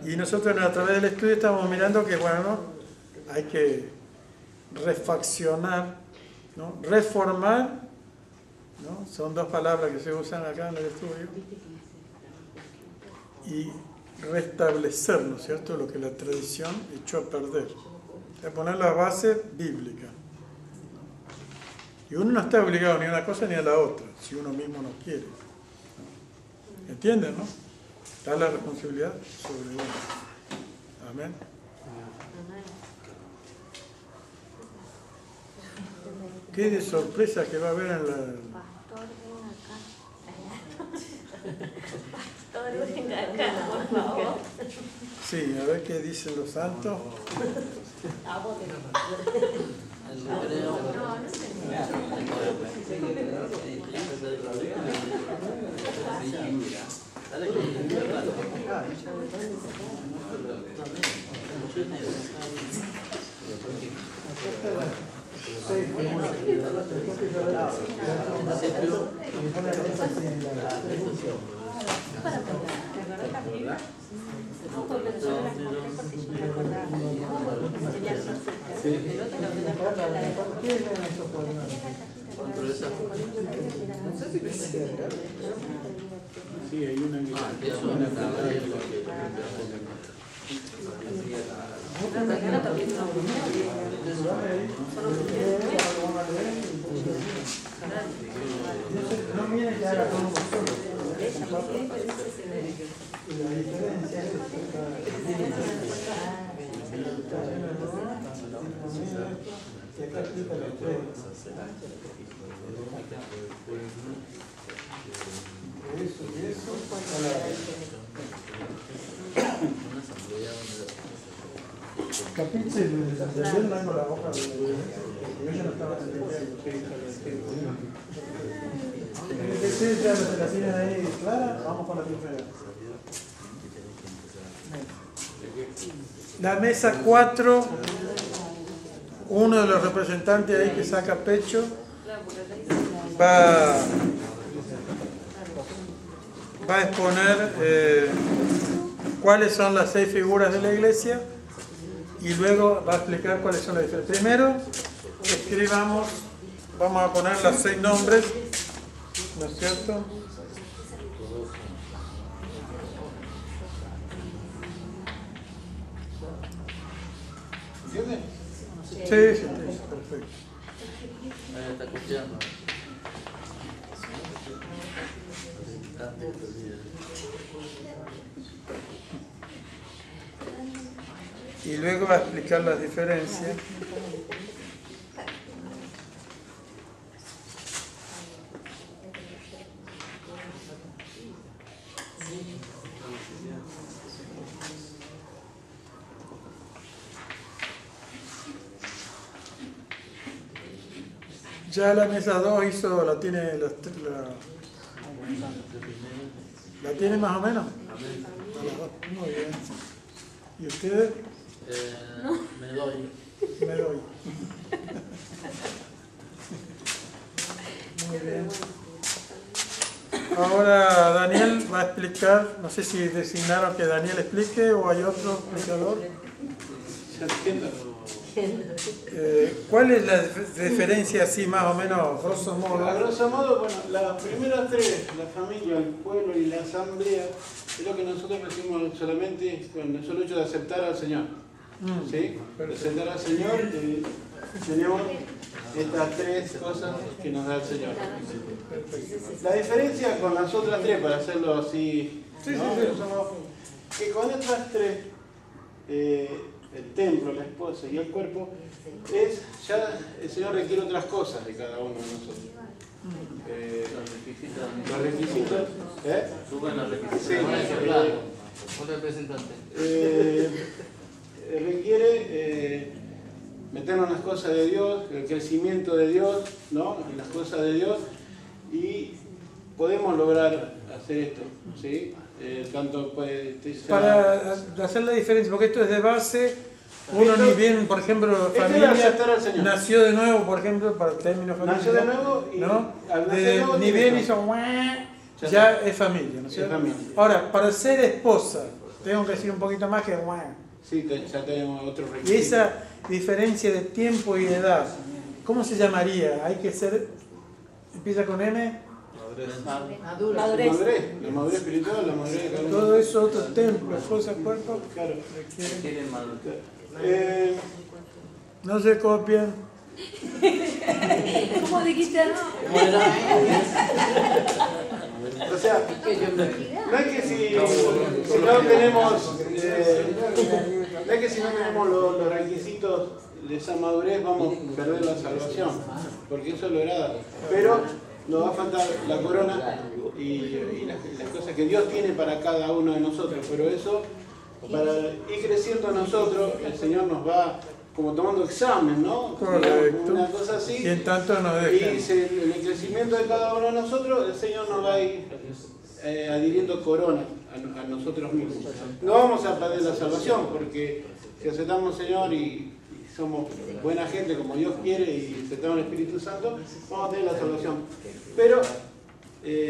Y nosotros a través del estudio estamos mirando que, bueno, hay que refaccionar, ¿no? Reformar, ¿no? Son dos palabras que se usan acá en el estudio. Y restablecer, ¿no es cierto?, lo que la tradición echó a perder. Es poner la base bíblica. Y uno no está obligado ni a una cosa ni a la otra, si uno mismo no quiere. ¿Entienden, no? Está la responsabilidad sobre uno. Amén. Qué de sorpresa que va a haber en la... Pastor, ven acá, por favor. Sí, a ver qué dicen los santos. Sí, hay una no miren que haga como nosotros. Y la diferencia es que acá explica los tres. Eso y eso. Capítulo de ayer no hago la hoja de yo no estaba entendiendo. Si ya la tienen ahí clara, vamos con la primera. La mesa 4, uno de los representantes ahí que saca pecho va a exponer cuáles son las 6 figuras de la iglesia y luego va a explicar cuáles son las diferencias. Primero, escribamos, vamos a poner los 6 nombres, ¿no es cierto? ¿Entienden? Sí, perfecto. Ahí está copiando. y luego va a explicar las diferencias. Ya la mesa 2 hizo, la tiene ¿la tiene más o menos? Muy bien. ¿Y ustedes? Me doy. Me doy. Muy bien. Ahora Daniel va a explicar, no sé si designaron que Daniel explique o hay otro explicador. ¿Cuál es la diferencia así más o menos, grosso modo? A grosso modo, bueno, las primeras tres, la familia, el pueblo y la asamblea, es lo que nosotros decimos solamente con el solo hecho de aceptar al Señor. ¿Sí? De aceptar al Señor, tenemos estas tres cosas que nos da el Señor. La diferencia con las otras tres, para hacerlo así, ¿no? Que con estas tres, el templo, la esposa y el cuerpo, ya el Señor requiere otras cosas de cada uno de nosotros. Los requisitos. Suben los requisitos. Sí, Un representante. requiere meternos en las cosas de Dios, el crecimiento de Dios, ¿no? En las cosas de Dios, y podemos lograr hacer esto, ¿sí? Tanto pues, Para hacer la diferencia, porque esto es de base, uno ni bien, por ejemplo, familia nació de nuevo, por ejemplo, para el término familiar. Nació de nuevo y ¿no? al nacer de nuevo ni bien hizo ya es familia, ¿no es cierto? Ahora, para ser esposa, tengo que decir un poquito más que sí, ya tenemos otro y requisito. esa diferencia de tiempo y de edad, ¿cómo se llamaría? Hay que ser, empieza con M. Madurez. La madurez espiritual, la madurez de cada uno. Todo eso, otro templo, esposa, cuerpo. Claro. Quieren madurez. No se copian. ¿Cómo dijiste? O sea, no es que si no tenemos, no es que si no tenemos los requisitos de esa madurez vamos a perder la salvación, porque eso lo agrada. Pero nos va a faltar la corona y las cosas que Dios tiene para cada uno de nosotros. Pero eso, para ir creciendo nosotros, el Señor nos va como tomando examen, ¿no? Correcto. Una cosa así. Y en tanto nos Y dejan. en el crecimiento de cada uno de nosotros, el Señor nos va a ir adhiriendo corona a nosotros mismos. No vamos a perder la salvación, porque si aceptamos al Señor y somos buena gente como Dios quiere y aceptamos el Espíritu Santo, vamos a tener la salvación. Pero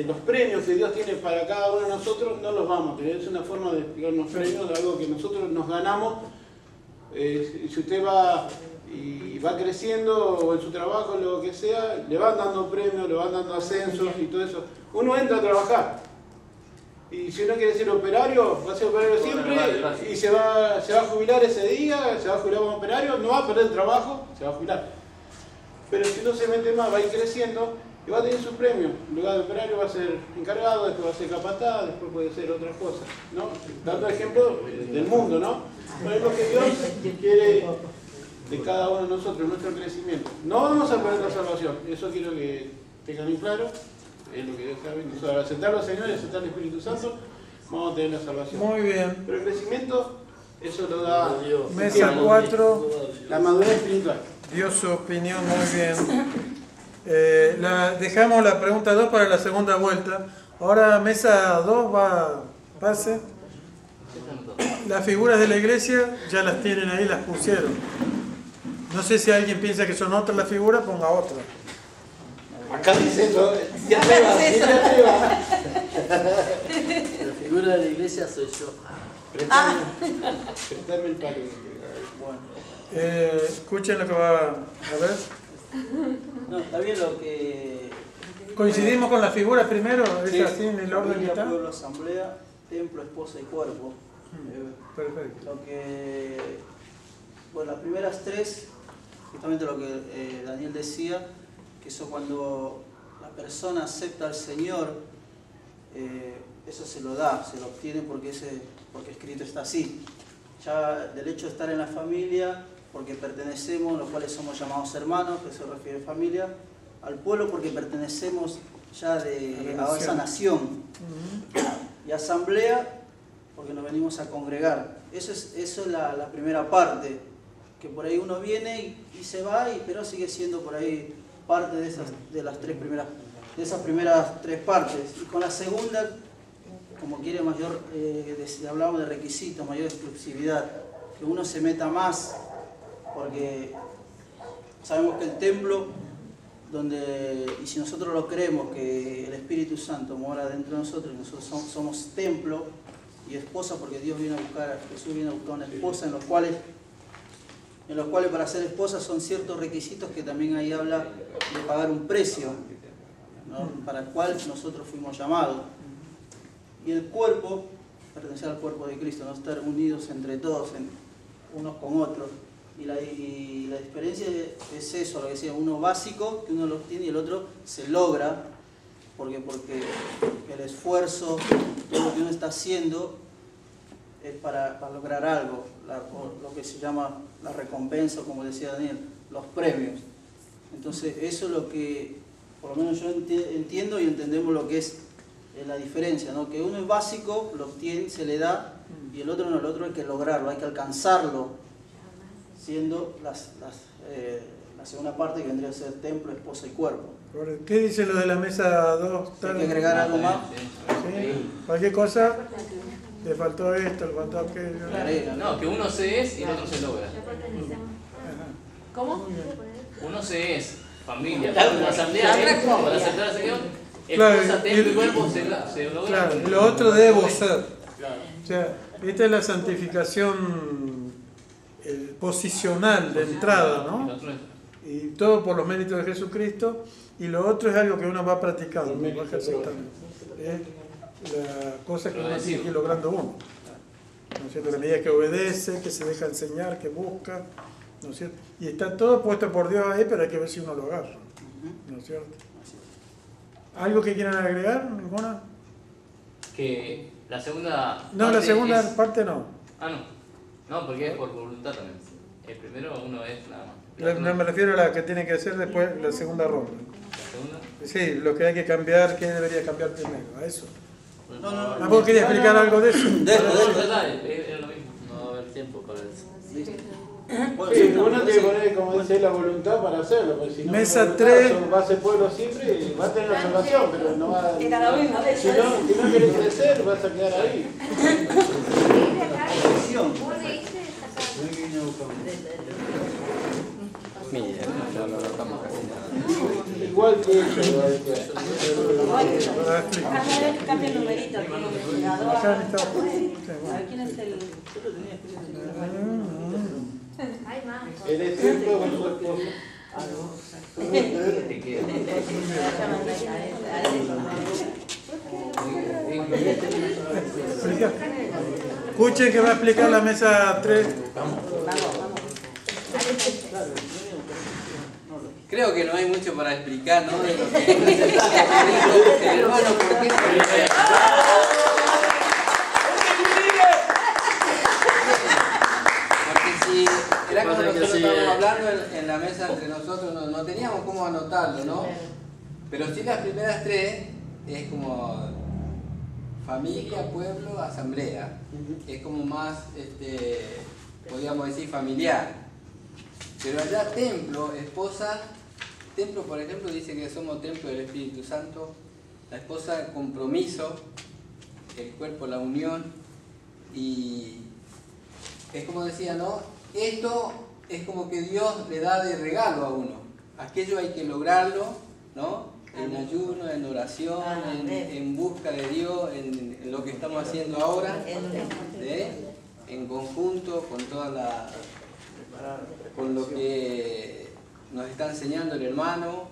los premios que Dios tiene para cada uno de nosotros no los vamos a tener. Es una forma de explicar unos premios, de algo que nosotros nos ganamos. Si usted va y va creciendo o en su trabajo, lo que sea, le van dando premios, le van dando ascensos y todo eso. Uno entra a trabajar y si uno quiere ser operario, va a ser operario siempre y se va a jubilar ese día, se va a jubilar como operario, no va a perder el trabajo, se va a jubilar. Pero si no se mete más, va a ir creciendo y va a tener sus premios. En lugar de operario va a ser encargado, después va a ser capataz, después puede ser otras cosas, ¿no? Dando ejemplo del mundo, ¿no? Pero es lo que Dios quiere de cada uno de nosotros, nuestro crecimiento. No vamos a perder la salvación, eso quiero que tengan bien claro, es lo que Dios sabe. Nosotros al aceptar al Señor y aceptar al Espíritu Santo, vamos a tener la salvación. Muy bien. Pero el crecimiento, eso lo da Mesa 4. la madurez espiritual. Dio su opinión muy bien. Dejamos la pregunta 2 para la segunda vuelta. Ahora mesa 2 va, pase. Las figuras de la iglesia ya las tienen ahí, las pusieron. No sé si alguien piensa que son otras las figuras, ponga otra. Acá dice eso, te atrevas, te atrevas. La figura de la iglesia soy yo. Prestame el palo. Escuchen lo que va a ver. No, está bien lo que... Coincidimos con las figuras primero, es Sí. así en el orden que Familia, está. pueblo, asamblea, templo, esposa y cuerpo. Perfecto. Lo que, bueno, las primeras tres, justamente lo que Daniel decía, que eso cuando la persona acepta al Señor, eso se lo da, se lo obtiene porque escrito está así. ya del hecho de estar en la familia, porque pertenecemos, los cuales somos llamados hermanos, que se refiere a familia, al pueblo porque pertenecemos ya a esa nación, y asamblea porque nos venimos a congregar. Eso es la primera parte, que por ahí uno viene y se va, pero sigue siendo por ahí parte de esas primeras tres partes. Y con la segunda, como quiere mayor, hablamos de requisitos, mayor exclusividad, que uno se meta más, porque sabemos que el templo, y si nosotros lo creemos, que el Espíritu Santo mora dentro de nosotros, y nosotros somos templo y esposa, porque Jesús viene a buscar una esposa, en los cuales para ser esposa son ciertos requisitos que también ahí habla de pagar un precio, ¿no? Para el cual nosotros fuimos llamados. Y el cuerpo, pertenecer al cuerpo de Cristo, no estar unidos entre todos, unos con otros. Y la diferencia es eso, lo que decía, uno básico, que uno lo tiene, y el otro se logra, porque el esfuerzo, todo lo que uno está haciendo, es para lograr algo, lo que se llama la recompensa, como decía Daniel, los premios. Entonces eso es lo que, por lo menos yo entiendo y entendemos lo que es la diferencia, ¿no? Que uno es básico, lo obtiene, se le da, y el otro no, el otro hay que lograrlo, hay que alcanzarlo, siendo la segunda parte que vendría a ser templo, esposa y cuerpo. ¿Qué dice lo de la mesa 2? ¿Hay que agregar algo más? ¿Sí? ¿Cualquier cosa? ¿Le faltó esto? ¿Le faltó aquello? No, que uno se es y el otro se logra. ¿Cómo? Uno se es familia, una asamblea para aceptar al Señor. Claro, Esposa, templo y cuerpo se logra. Claro, y lo otro debo ser. O sea, esta es la santificación posicional de entrada, ¿no? Y todo por los méritos de Jesucristo, y lo otro es algo que uno va practicando, va ejercitando. Es la cosa que uno tiene que ir logrando uno. ¿No es cierto? La medida que obedece, que se deja enseñar, que busca, ¿no es cierto? Y está todo puesto por Dios ahí, pero hay que ver si uno lo agarra, ¿no es cierto? ¿Algo que quieran agregar? ¿Ninguna? Que la segunda No, la segunda parte no. Ah, no. No, porque es por voluntad también. El primero uno es nada más. No me refiero a la que tiene que hacer después la segunda ronda. ¿La segunda? Sí, lo que hay que cambiar, ¿qué debería cambiar primero? A eso. No. ¿Vos querías explicar algo de eso? No, era lo mismo. No va a haber tiempo para eso. Bueno, Sí, uno tiene que poner, como dice, la voluntad para hacerlo, porque si no, Mesa la 3. voluntad, va a ser pueblo siempre y va a tener la salvación, pero no va a... Es cada vez más Si no quieres crecer, vas a quedar ahí. Mira, no lo estamos haciendo. Igual que Cambia el numerito. Acá está. A ver, ¿quién es el...? Hay más. el ejemplo con su esposa. Escuchen que va a explicar la mesa 3. Creo que no hay mucho para explicar, ¿no? De lo que el hermano, ¿por qué? Porque si era como nosotros estábamos hablando en la mesa entre nosotros, no teníamos cómo anotarlo, ¿no? Pero sí las primeras tres es como familia, pueblo, asamblea. Es como más, podríamos decir, familiar. Pero allá templo, esposa, templo por ejemplo dice que somos templo del Espíritu Santo, la esposa compromiso, el cuerpo la unión, y es como decía, ¿no? Esto es como que Dios le da de regalo a uno, aquello hay que lograrlo, ¿no? En ayuno, en oración, en busca de Dios, en lo que estamos haciendo ahora, en conjunto con toda con lo que nos está enseñando el hermano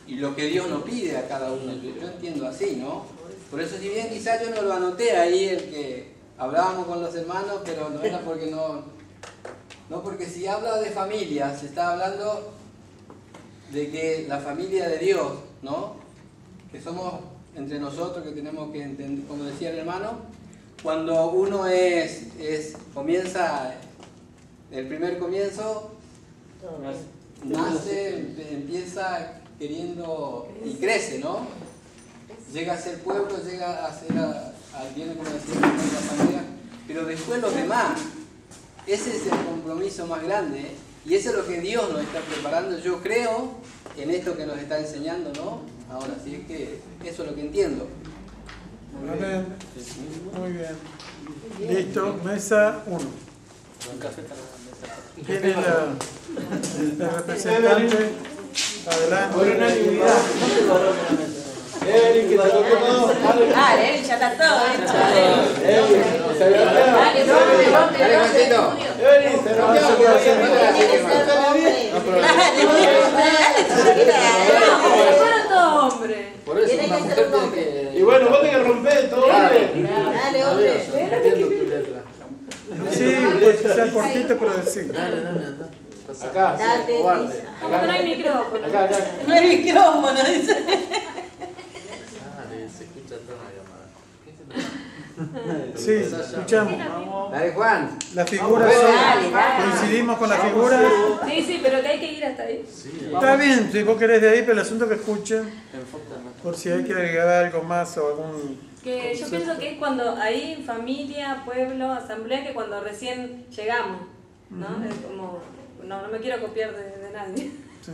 y lo que Dios nos pide a cada uno. Yo entiendo así, ¿no? Por eso, si bien quizás yo no lo anoté ahí, el que hablábamos con los hermanos, pero no era porque no, porque si habla de familia, se está hablando de que la familia de Dios, ¿no? Que somos entre nosotros, que tenemos que entender, como decía el hermano, cuando uno comienza, el primer comienzo, nace, empieza queriendo y crece, ¿no? Llega a ser pueblo, llega a ser viene como decía la familia, pero después los demás, ese es el compromiso más grande, ¿eh? Y eso es lo que Dios nos está preparando, yo creo, en esto que nos está enseñando, ¿no? Ahora, sí es que eso es lo que entiendo. Amén. Muy bien. Listo, mesa 1. ¿Quién es el representante? Adelante. Por unanimidad. Eric, que te lo tocó. Dale, ya está todo hecho. Dale, Juancito. Eric, se Fueron todos hombres. Por eso una mujer tiene que... Y bueno, vos tenés que romper todo, hombre. Dale, hombre. Entiendo tu letra. Sí, pues que sea cortito, pero decir. Dale, anda. Acá, Date, guarde. Lisa. Como no hay micrófono. Acá. No hay micrófono, dice. Dale, se escucha toda la llamada. Sí, escuchamos. Dale, Juan. Las figuras son... ¿Coincidimos con las figuras? Sí, pero que hay que ir hasta ahí. Está bien, si vos querés de ahí, pero el asunto que escuchen, Enfócame. por si hay que agregar algo más o algún... Que yo pienso que es cuando ahí, familia, pueblo, asamblea, que cuando recién llegamos, ¿no? Es como, no me quiero copiar de nadie, Sí,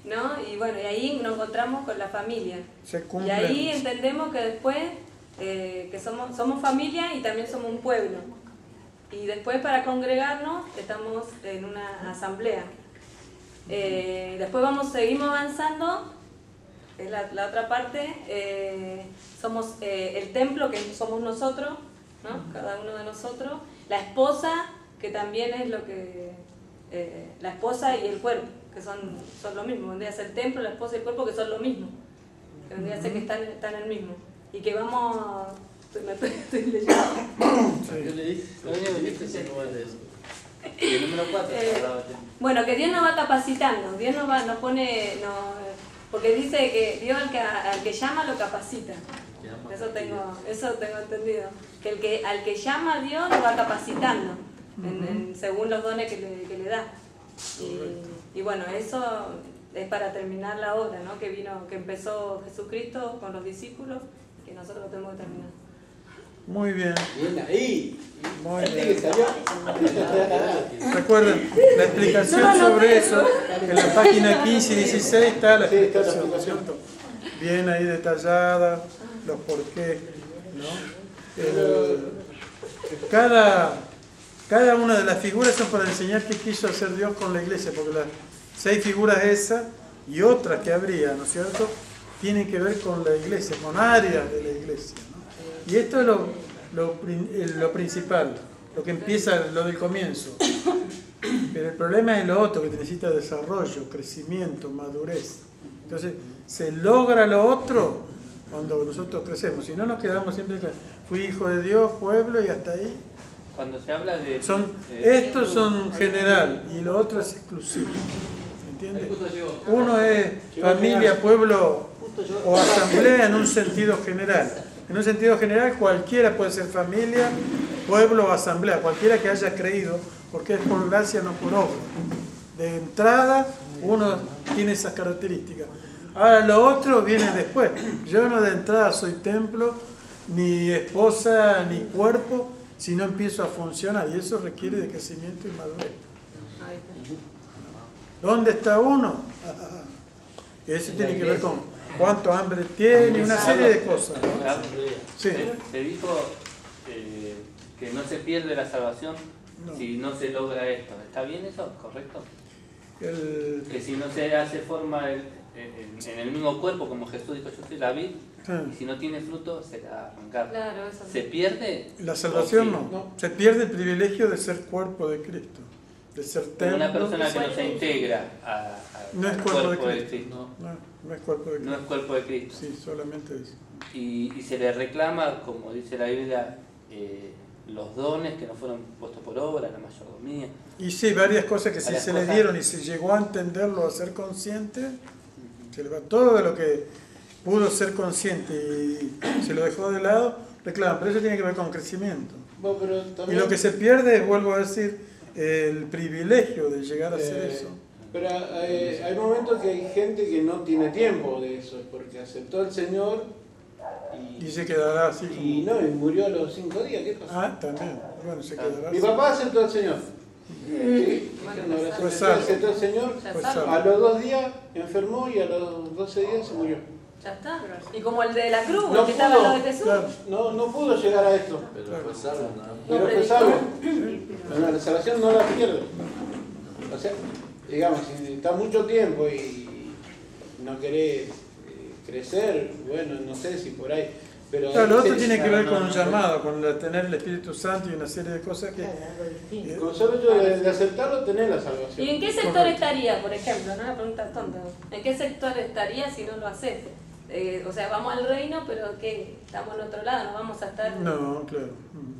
¿no? Y bueno, y ahí nos encontramos con la familia. se Y cumple. ahí entendemos que después, que somos familia y también somos un pueblo. Y después para congregarnos estamos en una asamblea. Después seguimos avanzando. Es la otra parte, somos el templo que somos nosotros, ¿no? Cada uno de nosotros, la esposa, que también es lo que, la esposa y el cuerpo, que son lo mismo, vendría a ser el templo, la esposa y el cuerpo, que son lo mismo, que vendría a ser que están en el mismo, y que vamos, estoy leyendo. Yo le dije, la única que viste es el número de eso. Y el número 4 Bueno, que Dios nos va capacitando, Dios nos pone, porque dice que Dios al que llama lo capacita. Eso tengo entendido. Que al que llama a Dios lo va capacitando, según los dones que le da. Y bueno, eso es para terminar la obra, ¿no? Que empezó Jesucristo con los discípulos, que nosotros lo tenemos que terminar. Muy bien, Bien ahí. muy Este que bien. salió. Recuerden, la explicación sobre eso, en la página 15 y 16 está la Sí, está la explicación, ¿no es cierto? Bien ahí detallada, los porqués, ¿no? Cada una de las figuras son para enseñar qué quiso hacer Dios con la iglesia, porque las 6 figuras esas y otras que habría, ¿no es cierto?, tienen que ver con la iglesia, con áreas de la iglesia, ¿no? Y esto es lo principal, lo que empieza, lo del comienzo. Pero el problema es lo otro, que necesita desarrollo, crecimiento, madurez. Entonces, se logra lo otro cuando nosotros crecemos. Si no, nos quedamos siempre con fui hijo de Dios, pueblo y hasta ahí. Cuando se habla de... Estos son general y lo otro es exclusivo. ¿Entiendes? Uno es familia, pueblo o asamblea en un sentido general. En un sentido general, cualquiera puede ser familia, pueblo o asamblea, cualquiera que haya creído, porque es por gracia, no por obra. De entrada, uno tiene esas características. Ahora, lo otro viene después. Yo no de entrada soy templo, ni esposa, ni cuerpo, si no empiezo a funcionar. Y eso requiere de crecimiento y madurez. ¿Dónde está uno? Eso tiene que ver con cuánto hambre tiene, una serie de cosas, ¿no? Sí. Se dijo que no se pierde la salvación si no se logra esto. ¿Está bien eso? ¿Correcto? Que si no se hace forma en el mismo cuerpo, como Jesús dijo, yo soy la vid, y si no tiene fruto, será arrancado. Claro, eso ¿Se pierde? La salvación no. Se pierde el privilegio de ser cuerpo de Cristo, de ser templo. Una persona que no se integra no es al cuerpo cuerpo de de Cristo. Cristo. No es cuerpo de Cristo. No es cuerpo de Cristo. Sí, solamente eso. Y se le reclama, como dice la Biblia, los dones que no fueron puestos por obra, la mayordomía. Y sí, varias cosas que si Varias se cosas. le dieron y se llegó a entenderlo, a ser consciente, se le va todo de lo que pudo ser consciente y se lo dejó de lado, reclaman, pero eso tiene que ver con crecimiento. Bueno, pero Y también, lo que se pierde, vuelvo a decir, el privilegio de llegar a hacer eso. pero hay momentos que hay gente que no tiene tiempo de eso, porque aceptó al Señor Y se quedará así. y murió a los 5 días. ¿Qué pasó? Ah, también. Bueno, se quedará Mi así. papá aceptó al Señor. Sí, Pues aceptó al Señor. Pues A los 2 días enfermó y a los 12 días se murió. Ya está. Y como el de la cruz, No el que estaba al pudo, lado de Jesús. Claro. No pudo llegar a esto. Pero fue salvo, ¿no? Pero fue salvo. La salvación no la pierde. O sea, digamos, si está mucho tiempo y no querés crecer, bueno, no sé si por ahí. Pero Claro, lo otro sí, tiene que ver con un llamado, con tener el Espíritu Santo y una serie de cosas que... con solo hecho de aceptarlo, tenés la salvación. ¿Y en qué sector estaría, por ejemplo? No una pregunta tonta. ¿En qué sector estaría si no lo haces? O sea, vamos al reino, pero ¿qué? Estamos en otro lado, no vamos a estar... No, claro.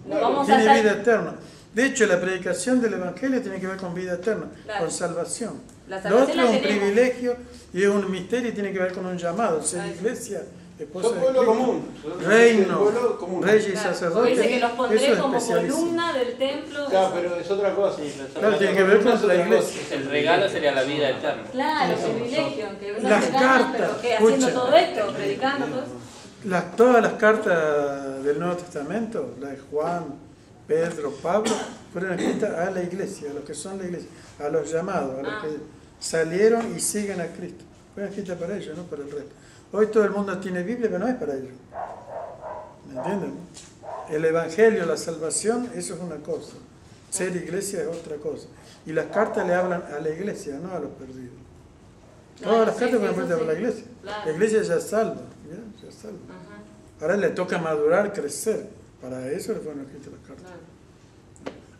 No vamos a Tiene estar... vida eterna. De hecho, la predicación del Evangelio tiene que ver con vida eterna, Claro. con salvación. La Lo salvación otro la es un tenemos. privilegio y es un misterio y tiene que ver con un llamado. Ser iglesia, esposa Sos de pueblo Cristo, común. reino, Pueblo común. reyes y Claro, porque sacerdotes. dice que los Eso pondré es como especialísimo. columna del templo. Claro, pero es otra cosa. Claro, tiene que ver con la iglesia. El regalo sería la vida eterna. Claro, privilegio, que uno Las se gana, cartas, pero que haciendo escucha. todo esto, predicando todo eso. Todas las cartas del Nuevo Testamento, la de Juan, Pedro, Pablo, fueron escritas a la iglesia, a los que son la iglesia, a los llamados, a los que salieron y siguen a Cristo. Fueron escritas para ellos, no para el resto. Hoy todo el mundo tiene Biblia, pero no es para ellos. ¿Me entienden? El Evangelio, la salvación, eso es una cosa. Ser iglesia es otra cosa. Y las cartas le hablan a la iglesia, no a los perdidos. Todas las cartas fueron escritas por la iglesia. La iglesia ya es salva. ¿Ya? Ya es salva. Ahora le toca madurar, crecer. Para eso le fueron escritas las cartas.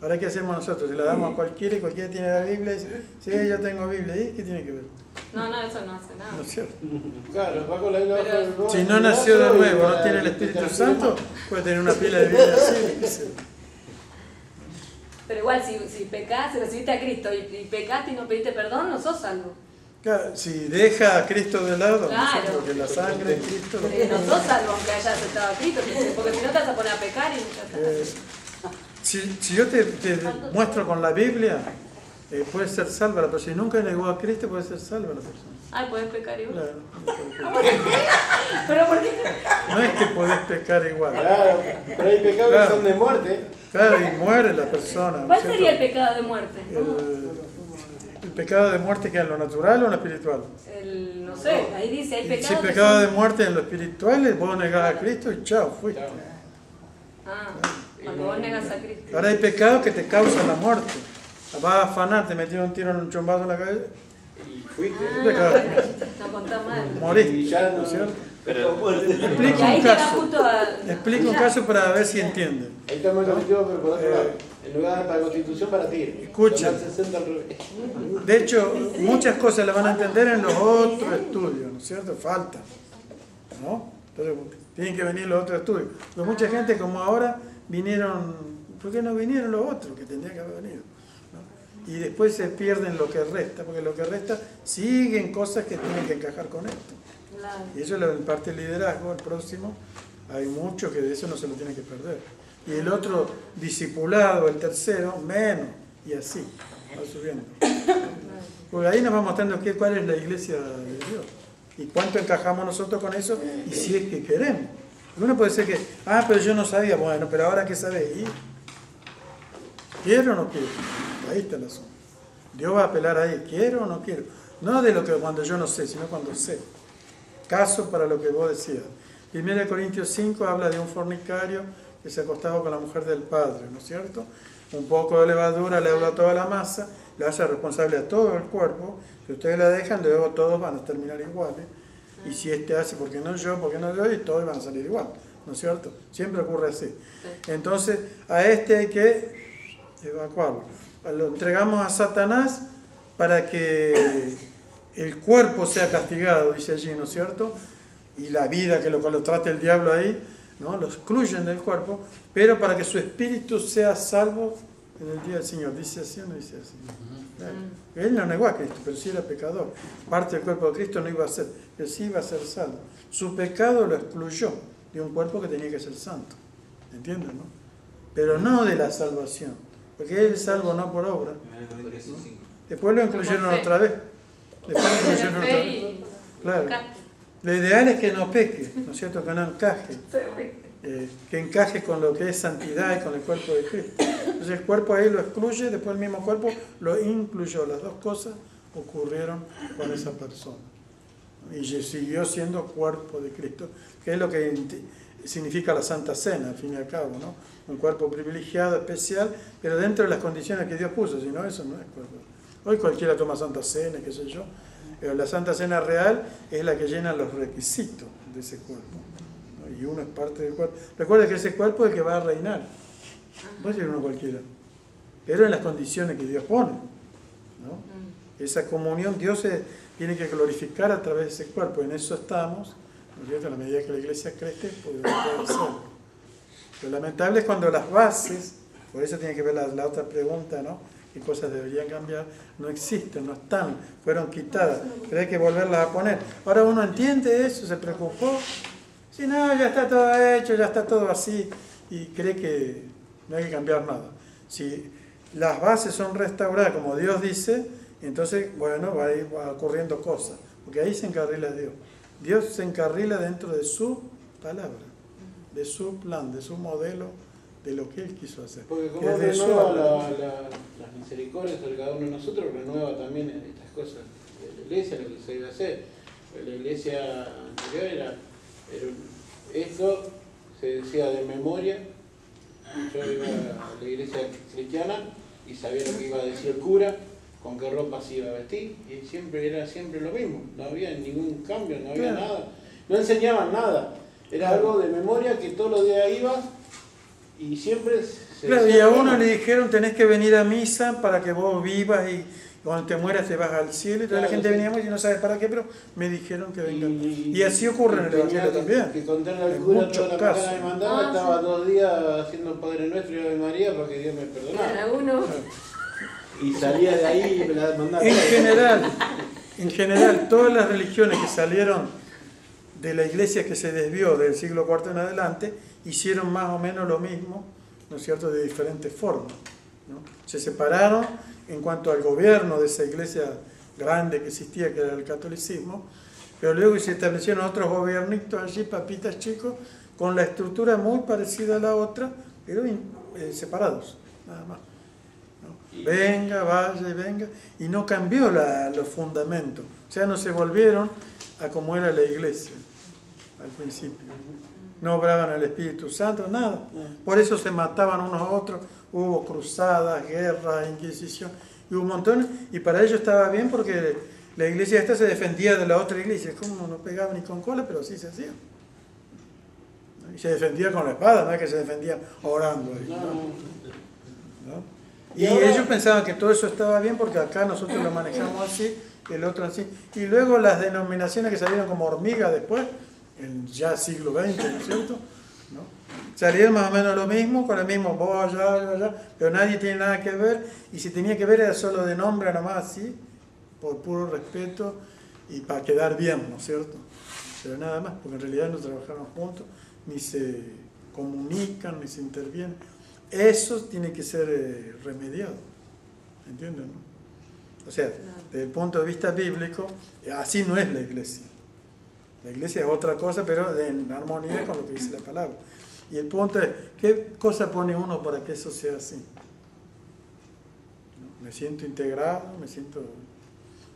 Ahora, ¿qué hacemos nosotros? Si la damos a cualquiera y cualquiera tiene la Biblia y dice, sí, yo tengo Biblia. ¿Y qué tiene que ver? No, eso no hace nada. ¿No es cierto? Claro, va con la Biblia bajo el brazo. Si no nació de nuevo, no tiene el Espíritu Santo, puede tener una pila de Biblia así. ¿Qué sé? Pero igual, si pecás, si recibiste a Cristo y pecaste y no pediste perdón, no sos salvo. Claro, si deja a Cristo de lado, Claro. porque la sangre de Cristo... No sos salvo aunque hayas aceptado a Cristo, porque si no te vas a poner a pecar y ya está. Si yo te muestro con la Biblia, puede ser salva la persona. Si nunca negó a Cristo, puede ser salva la persona. Ay, podés pecar igual. Claro. ¿Pero por qué? No es que podés pecar igual. Claro, pero hay pecados que son de muerte. Claro, y muere la persona. ¿no ¿Cuál es cierto? sería el pecado de muerte? El pecado de muerte que es en lo natural o en lo espiritual. No sé, ahí dice, hay Y pecados si que pecado de son- muerte en lo espiritual, vos negás a Cristo y chao, fuiste. Cuando vos negas a Cristo. Ahora hay pecados que te causan la muerte. Vas a afanar, te metieron un tiro en un chombazo en la cabeza y fuiste. Pecado. No contás mal. Moriste, ¿no es cierto? Y ahí te va justo a... Explico un caso para ver si entienden. Ahí estamos cometidos, pero por otro lado. En lugar de para la Constitución, para ti. Escuchen. Total 60 al revés. De hecho, muchas cosas las van a entender en los otros estudios, ¿no es cierto? Falta, ¿no? Entonces, tienen que venir los otros estudios. Pero mucha gente, como ahora, vinieron, ¿por qué no vinieron los otros que tendrían que haber venido? ¿No? Y después se pierden lo que resta, porque lo que resta siguen cosas que tienen que encajar con esto. Y eso es en parte el liderazgo, el próximo, hay mucho que de eso no se lo tiene que perder. Y el otro discipulado, el tercero, menos, y así, va subiendo. Porque ahí nos va mostrando cuál es la iglesia de Dios, y cuánto encajamos nosotros con eso, y si es que queremos. Uno puede ser que, pero yo no sabía, bueno, pero ahora que sabéis, ¿quiero o no quiero? Ahí está el asunto. Dios va a apelar ahí, ¿quiero o no quiero? No de lo que cuando yo no sé, sino cuando sé. Caso para lo que vos decías. 1 Corintios 5 habla de un fornicario que se acostaba con la mujer del padre, ¿no es cierto? Un poco de levadura le habla a toda la masa, le hace responsable a todo el cuerpo. Si ustedes la dejan, luego todos van a terminar iguales. Y si este hace, ¿por qué no yo? Y todos van a salir igual, ¿no es cierto? Siempre ocurre así. Entonces, a este hay que evacuarlo. Lo entregamos a Satanás para que el cuerpo sea castigado, dice allí, ¿no es cierto? Y la vida que lo trate el diablo ahí, ¿no? Lo excluyen del cuerpo, pero para que su espíritu sea salvo en el día del Señor. ¿Dice así o no dice así? Él no negó a Cristo, pero sí era pecador. Parte del cuerpo de Cristo no iba a ser, pero sí iba a ser salvo. Su pecado lo excluyó de un cuerpo que tenía que ser santo. ¿entienden? ¿No? Pero no de la salvación, porque Él es salvo no por obra. ¿No? Después lo incluyeron otra vez. Después lo incluyeron otra vez. Claro. Lo ideal es que no peque, ¿no es cierto? Que no encaje. Que encaje con lo que es santidad y con el cuerpo de Cristo. Entonces el cuerpo ahí lo excluye, después el mismo cuerpo lo incluyó. Las dos cosas ocurrieron con esa persona. Y siguió siendo cuerpo de Cristo, que es lo que significa la Santa Cena, al fin y al cabo, ¿no? Un cuerpo privilegiado, especial, pero dentro de las condiciones que Dios puso, si no, eso no es cuerpo. Hoy cualquiera toma Santa Cena, qué sé yo, pero la Santa Cena real es la que llena los requisitos de ese cuerpo, ¿no? Y uno es parte del cuerpo. Recuerda que ese cuerpo es el que va a reinar, no puede ser uno cualquiera, pero en las condiciones que Dios pone, ¿no? Esa comunión Dios tiene que glorificar a través de ese cuerpo, en eso estamos, ¿no es cierto? A la medida que la iglesia crece, podrá hacerlo. Lo lamentable es cuando las bases, por eso tiene que ver la otra pregunta, ¿no? ¿Qué cosas deberían cambiar? No existen, no están, fueron quitadas, pero hay que volverlas a poner. Ahora uno entiende eso, se preocupó, si no, ya está todo hecho, ya está todo así, y cree que no hay que cambiar nada. Si las bases son restauradas como Dios dice, entonces, bueno, va a ir ocurriendo cosas, porque ahí se encarrila Dios. Dios se encarrila dentro de su palabra, de su plan, de su modelo, de lo que Él quiso hacer. Porque como renueva las misericordias de cada uno de nosotros, renueva también estas cosas de la iglesia, lo que se debe hacer. La iglesia anterior era esto, se decía de memoria. Yo iba a la iglesia cristiana y sabía lo que iba a decir el cura, con qué ropa se iba a vestir, y era siempre lo mismo, no había ningún cambio, no había nada, no enseñaban nada, era algo de memoria que todos los días iba y siempre se claro, y a uno le dijeron tenés que venir a misa para que vos vivas y cuando te mueras te vas al cielo, y toda la gente veníamos y no sabes para qué, pero me dijeron que vengan. Y así ocurre en el Evangelio también. Que contarle al cura toda la mañana me mandaba, estaba 2 días haciendo Padre Nuestro y Ave María para que Dios me perdonara. Y salía de ahí y me la mandaba. En general, todas las religiones que salieron de la iglesia que se desvió del siglo IV en adelante, hicieron más o menos lo mismo, ¿no es cierto?, de diferentes formas, ¿no? Se separaron en cuanto al gobierno de esa iglesia grande que existía, que era el catolicismo, pero luego se establecieron otros gobiernitos allí, papitas chicos, con la estructura muy parecida a la otra, pero separados, nada más. Venga, vaya y venga, y no cambió los fundamentos, o sea, no se volvieron a como era la iglesia al principio, no obraban el Espíritu Santo, nada, por eso se mataban unos a otros, hubo cruzadas, guerras, inquisición, y hubo un montón, y para ellos estaba bien porque la iglesia esta se defendía de la otra iglesia, como no pegaba ni con cola, pero así se hacía, y se defendía con la espada, no es que se defendía orando, ¿no? Y ellos pensaban que todo eso estaba bien porque acá nosotros lo manejamos así, el otro así. Y luego las denominaciones que salieron como hormigas después, en ya siglo XX, ¿no es cierto? ¿No? Salieron más o menos lo mismo, con el mismo vos allá, pero nadie tiene nada que ver. Y si tenía que ver era solo de nombre, nomás así, por puro respeto y para quedar bien, ¿no es cierto? Pero nada más, porque en realidad no trabajaron juntos, ni se comunican, ni se intervienen. Eso tiene que ser remediado, ¿entienden? ¿No? O sea, desde el punto de vista bíblico, así no es la iglesia. La iglesia es otra cosa, pero en armonía con lo que dice la palabra. Y el punto es, ¿qué cosa pone uno para que eso sea así? ¿No? Me siento integrado, me siento...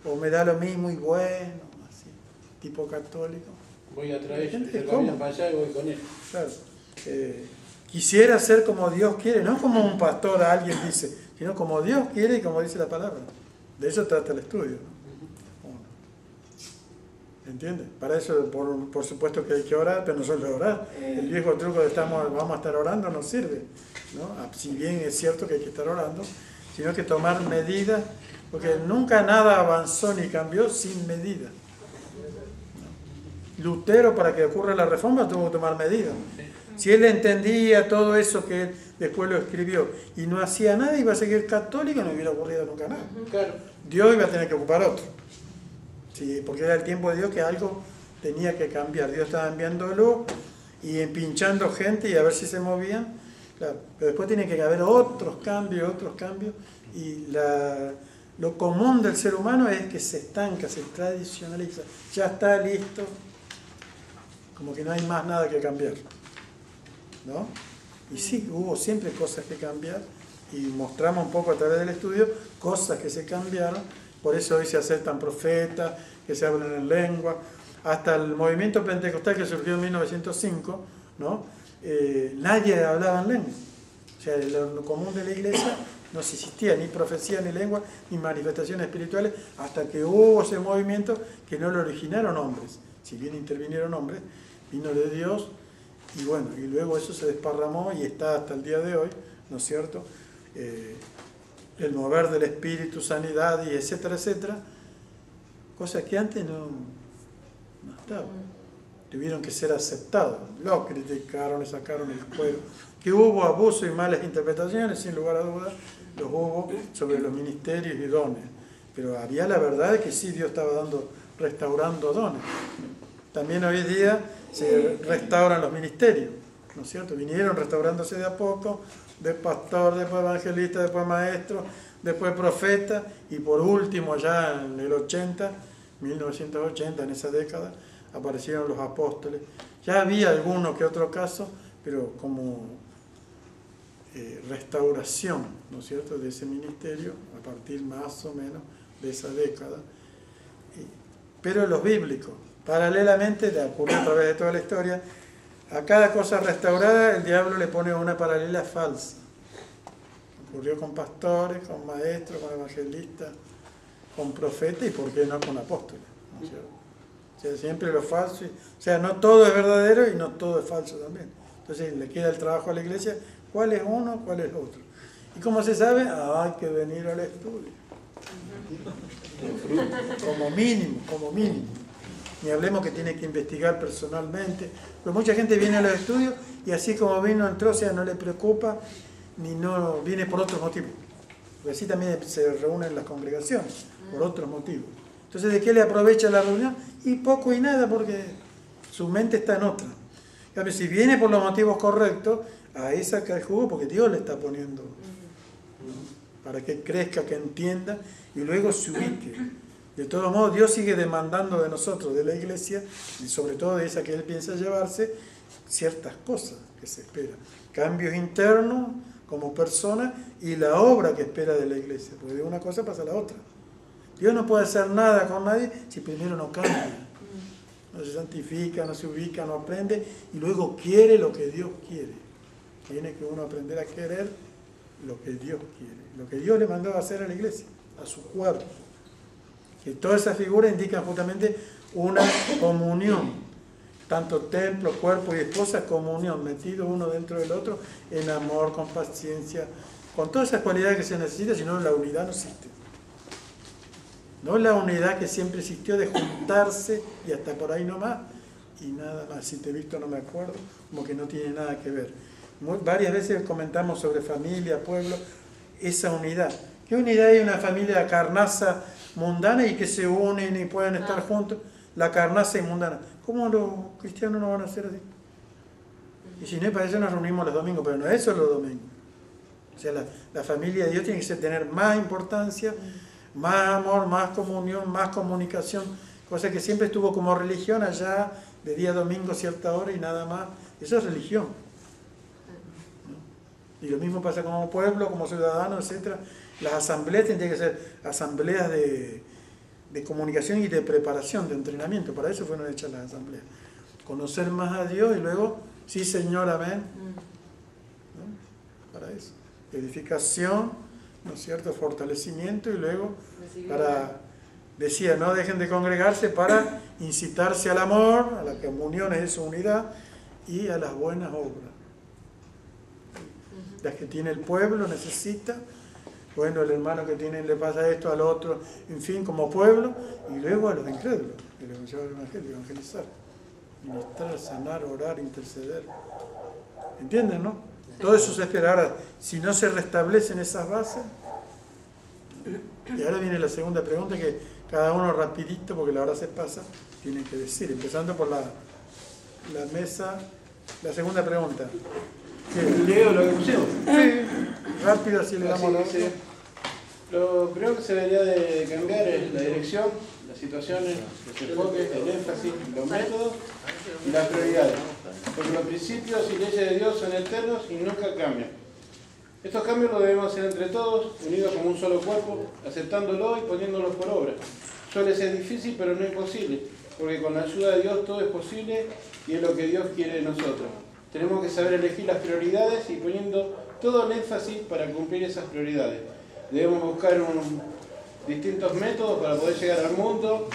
o me da lo mismo y bueno, así, tipo católico. Voy a traer, se camina para allá y voy con él. Claro. Quisiera ser como Dios quiere, no como un pastor alguien dice, sino como Dios quiere y como dice la palabra. De eso trata el estudio, ¿no? ¿Entiendes? Para eso, por supuesto que hay que orar, pero no solo orar. El viejo truco de vamos a estar orando no sirve, ¿no? Si bien es cierto que hay que estar orando, sino que tomar medidas, porque nunca nada avanzó ni cambió sin medidas. Lutero, para que ocurra la reforma, tuvo que tomar medidas. Si él entendía todo eso que él después lo escribió y no hacía nada, iba a seguir católico, no hubiera ocurrido nunca nada. Claro. Dios iba a tener que ocupar otro. Sí, porque era el tiempo de Dios que algo tenía que cambiar. Dios estaba enviándolo y pinchando gente y a ver si se movían. Claro, pero después tiene que haber otros cambios, y lo común del ser humano es que se estanca, se tradicionaliza, ya está listo, como que no hay más nada que cambiar, ¿no? Y sí, hubo siempre cosas que cambiar, y mostramos un poco a través del estudio cosas que se cambiaron, por eso hoy se aceptan profetas, que se hablan en lengua, hasta el movimiento pentecostal que surgió en 1905, ¿no? Nadie hablaba en lengua. O sea, lo común de la iglesia no existía ni profecía, ni lengua, ni manifestaciones espirituales, hasta que hubo ese movimiento que no lo originaron hombres. Si bien intervinieron hombres, vino de Dios, y bueno, y luego eso se desparramó y está hasta el día de hoy, ¿no es cierto? El mover del espíritu, sanidad, y etcétera, etcétera, cosas que antes no estaban. Tuvieron que ser aceptados, lo criticaron, le sacaron el cuero. Que hubo abuso y malas interpretaciones, sin lugar a dudas, los hubo sobre los ministerios y dones. Pero había la verdad de que sí, Dios estaba restaurando dones. También hoy día se restauran los ministerios, ¿no es cierto? Vinieron restaurándose de a poco, de pastor, después evangelista, después maestro, después profeta, y por último, ya en el 1980, en esa década, aparecieron los apóstoles. Ya había alguno que otro caso, pero como restauración, ¿no es cierto?, de ese ministerio, a partir más o menos de esa década. Pero los bíblicos, paralelamente, ocurrió a través de toda la historia, a cada cosa restaurada el diablo le pone una paralela falsa. Ocurrió con pastores, con maestros, con evangelistas, con profetas y por qué no con apóstoles, ¿no es cierto? O sea, siempre lo falso, o sea, no todo es verdadero y no todo es falso también. Entonces le queda el trabajo a la iglesia, ¿cuál es uno, cuál es otro? ¿Y cómo se sabe? Hay que venir al estudio. Como mínimo. Ni hablemos que tiene que investigar personalmente, porque mucha gente viene a los estudios y así como vino, entró, o sea, no le preocupa, ni no viene por otros motivos. Porque así también se reúnen las congregaciones, por otros motivos. Entonces, ¿de qué le aprovecha la reunión? Y poco y nada, porque su mente está en otra. En cambio, si viene por los motivos correctos, ahí saca el jugo porque Dios le está poniendo, ¿no?, para que crezca, que entienda y luego se ubique. De todos modos, Dios sigue demandando de nosotros, de la iglesia, y sobre todo de esa que Él piensa llevarse, ciertas cosas que se esperan. Cambios internos como persona y la obra que espera de la iglesia, porque de una cosa pasa a la otra. Dios no puede hacer nada con nadie si primero no cambia, no se santifica, no se ubica, no aprende y luego quiere lo que Dios quiere. Tiene que uno aprender a querer lo que Dios quiere, lo que Dios le mandó a hacer a la iglesia, a su cuerpo. Que todas esas figuras indican justamente una comunión, tanto templo, cuerpo y esposa, comunión, metidos uno dentro del otro, en amor, con paciencia, con todas esas cualidades que se necesitan, si no la unidad no existe. No la unidad que siempre existió de juntarse y hasta por ahí nomás y nada más. Si te he visto no me acuerdo, como que no tiene nada que ver. Varias veces comentamos sobre familia, pueblo, esa unidad. ¿Qué unidad hay en una familia carnaza mundana y que se unen y pueden estar juntos? La carnaza y mundana. ¿Cómo los cristianos no van a hacer así? Y si no, para eso nos reunimos los domingos, pero no es solo los domingos. O sea, la familia de Dios tiene que tener más importancia, más amor, más comunión, más comunicación, cosa que siempre estuvo como religión allá, de día domingo, cierta hora y nada más. Eso es religión, ¿no? Y lo mismo pasa como pueblo, como ciudadano, etc. Las asambleas tendrían que ser asambleas de comunicación y de preparación, de entrenamiento. Para eso fueron hechas las asambleas. Conocer más a Dios y luego, sí Señor, amén, ¿no? Para eso. Edificación, ¿no es cierto?, fortalecimiento y luego decía, no dejen de congregarse para incitarse al amor, a la comunión es su unidad y a las buenas obras. Las que tiene el pueblo necesita, bueno, el hermano que tiene le pasa esto al otro, en fin, como pueblo, y luego a los incrédulos, el evangelio, evangelizar, ministrar, sanar, orar, interceder. ¿Entienden, no? Todo eso se espera. Ahora, si no se restablecen esas bases, y ahora viene la segunda pregunta que cada uno rapidito, porque la hora se pasa, tiene que decir, empezando por la mesa La segunda pregunta. ¿Leo lo que pusimos? Sí, rápido así le damos la Sí. Lo primero que se debería de cambiar es la dirección, las situaciones, los enfoques, el énfasis, los métodos y las prioridades. Porque los principios y leyes de Dios son eternos y nunca cambian. Estos cambios los debemos hacer entre todos, unidos como un solo cuerpo, aceptándolo y poniéndolo por obra. Suele ser difícil, pero no imposible, porque con la ayuda de Dios todo es posible y es lo que Dios quiere de nosotros. Tenemos que saber elegir las prioridades y poniendo todo el énfasis para cumplir esas prioridades. Debemos buscar distintos métodos para poder llegar al mundo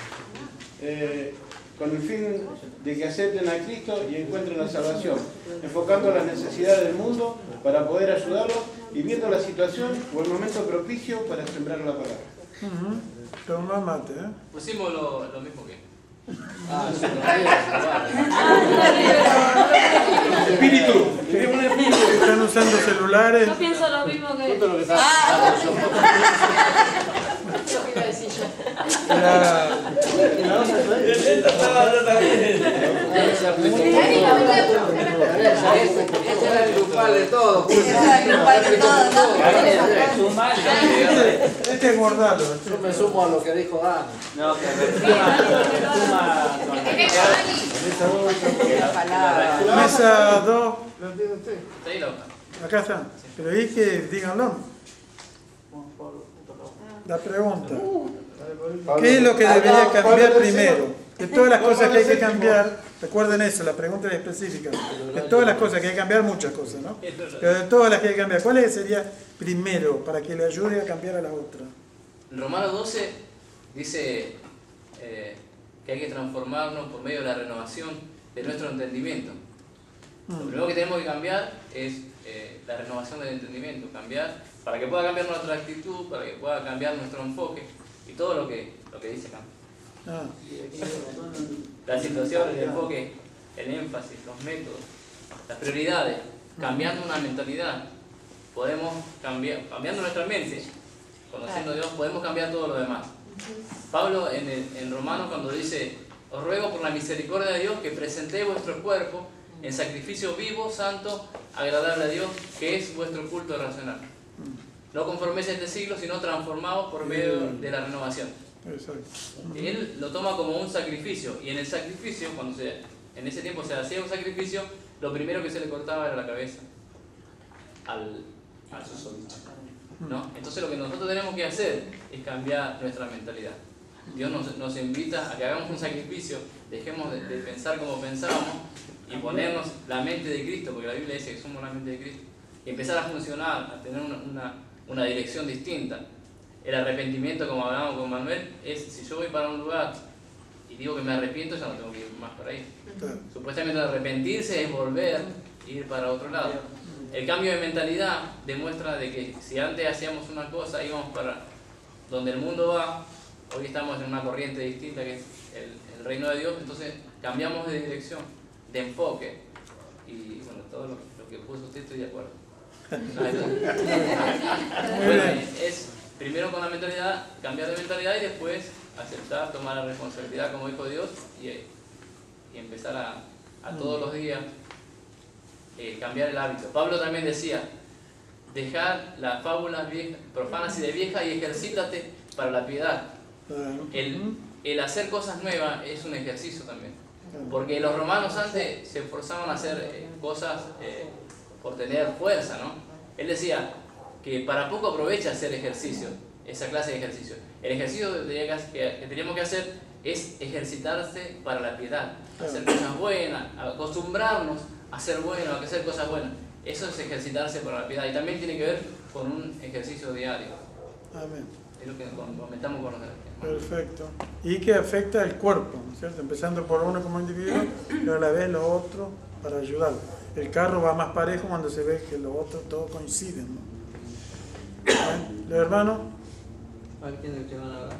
con el fin de que acepten a Cristo y encuentren la salvación, enfocando las necesidades del mundo para poder ayudarlos y viendo la situación o el momento propicio para sembrar la palabra. Toma mate, ¿eh? Pusimos lo mismo que. Espíritu. Están usando celulares. Yo pienso lo mismo que... Lo que iba a decir yo. Ese era el grupal de todos. Este es guardado. Yo me sumo a lo que dijo Dani. No, que resuma Mesa 2. Usted. Acá están. Pero dije, díganlo. La pregunta. ¿Qué es lo que debería cambiar primero? De todas las cosas que hay que cambiar, recuerden eso, la pregunta es específica. De todas las cosas que hay que cambiar, muchas cosas, ¿no? Pero de todas las que hay que cambiar, ¿cuál sería primero para que le ayude a cambiar a la otra? En Romanos 12 dice que hay que transformarnos por medio de la renovación de nuestro entendimiento. Lo primero que tenemos que cambiar es la renovación del entendimiento, cambiar para que pueda cambiar nuestra actitud, para que pueda cambiar nuestro enfoque y todo lo que dice acá. La situación, el enfoque, el énfasis, los métodos, las prioridades, cambiando una mentalidad, podemos cambiando nuestra mente, conociendo a Dios, podemos cambiar todo lo demás. Pablo en Romanos cuando dice, os ruego por la misericordia de Dios que presentéis vuestro cuerpo en sacrificio vivo, santo, agradable a Dios, que es vuestro culto racional. No conforméis a este siglo, sino transformados por medio de la renovación. Él lo toma como un sacrificio, y en el sacrificio, en ese tiempo se hacía un sacrificio, lo primero que se le cortaba era la cabeza al susodicho, ¿no? Entonces lo que nosotros tenemos que hacer es cambiar nuestra mentalidad. Dios nos invita a que hagamos un sacrificio, dejemos de pensar como pensábamos y ponernos la mente de Cristo, porque la Biblia dice que somos la mente de Cristo, y empezar a funcionar, a tener una dirección distinta. El arrepentimiento, como hablábamos con Manuel, es si yo voy para un lugar y digo que me arrepiento, ya no tengo que ir más para ahí. Supuestamente arrepentirse es volver e ir para otro lado. El cambio de mentalidad demuestra de que si antes hacíamos una cosa, íbamos para donde el mundo va, hoy estamos en una corriente distinta que es el reino de Dios, entonces cambiamos de dirección, de enfoque, y bueno, todo lo que puso usted estoy de acuerdo. Bueno, es primero con la mentalidad, cambiar de mentalidad y después aceptar, tomar la responsabilidad como dijo Dios y empezar a todos los días cambiar el hábito. Pablo también decía, dejar las fábulas profanas y de vieja y ejercítate para la piedad. El hacer cosas nuevas es un ejercicio también, porque los romanos antes se esforzaban a hacer cosas por tener fuerza, ¿no? Él decía que para poco aprovecha hacer ejercicio, esa clase de ejercicio. El ejercicio que teníamos que hacer es ejercitarse para la piedad, hacer cosas buenas, acostumbrarnos a ser buenos, a hacer cosas buenas. Eso es ejercitarse para la piedad y también tiene que ver con un ejercicio diario. Amén. Es lo que comentamos con los hermanos. Perfecto. Y que afecta al cuerpo, ¿no es cierto? Empezando por uno como individuo, pero a la vez lo otro para ayudarlo. El carro va más parejo cuando se ve que los otros todos coinciden, ¿no? ¿Los hermanos? ¿A quién es el que van a hablar?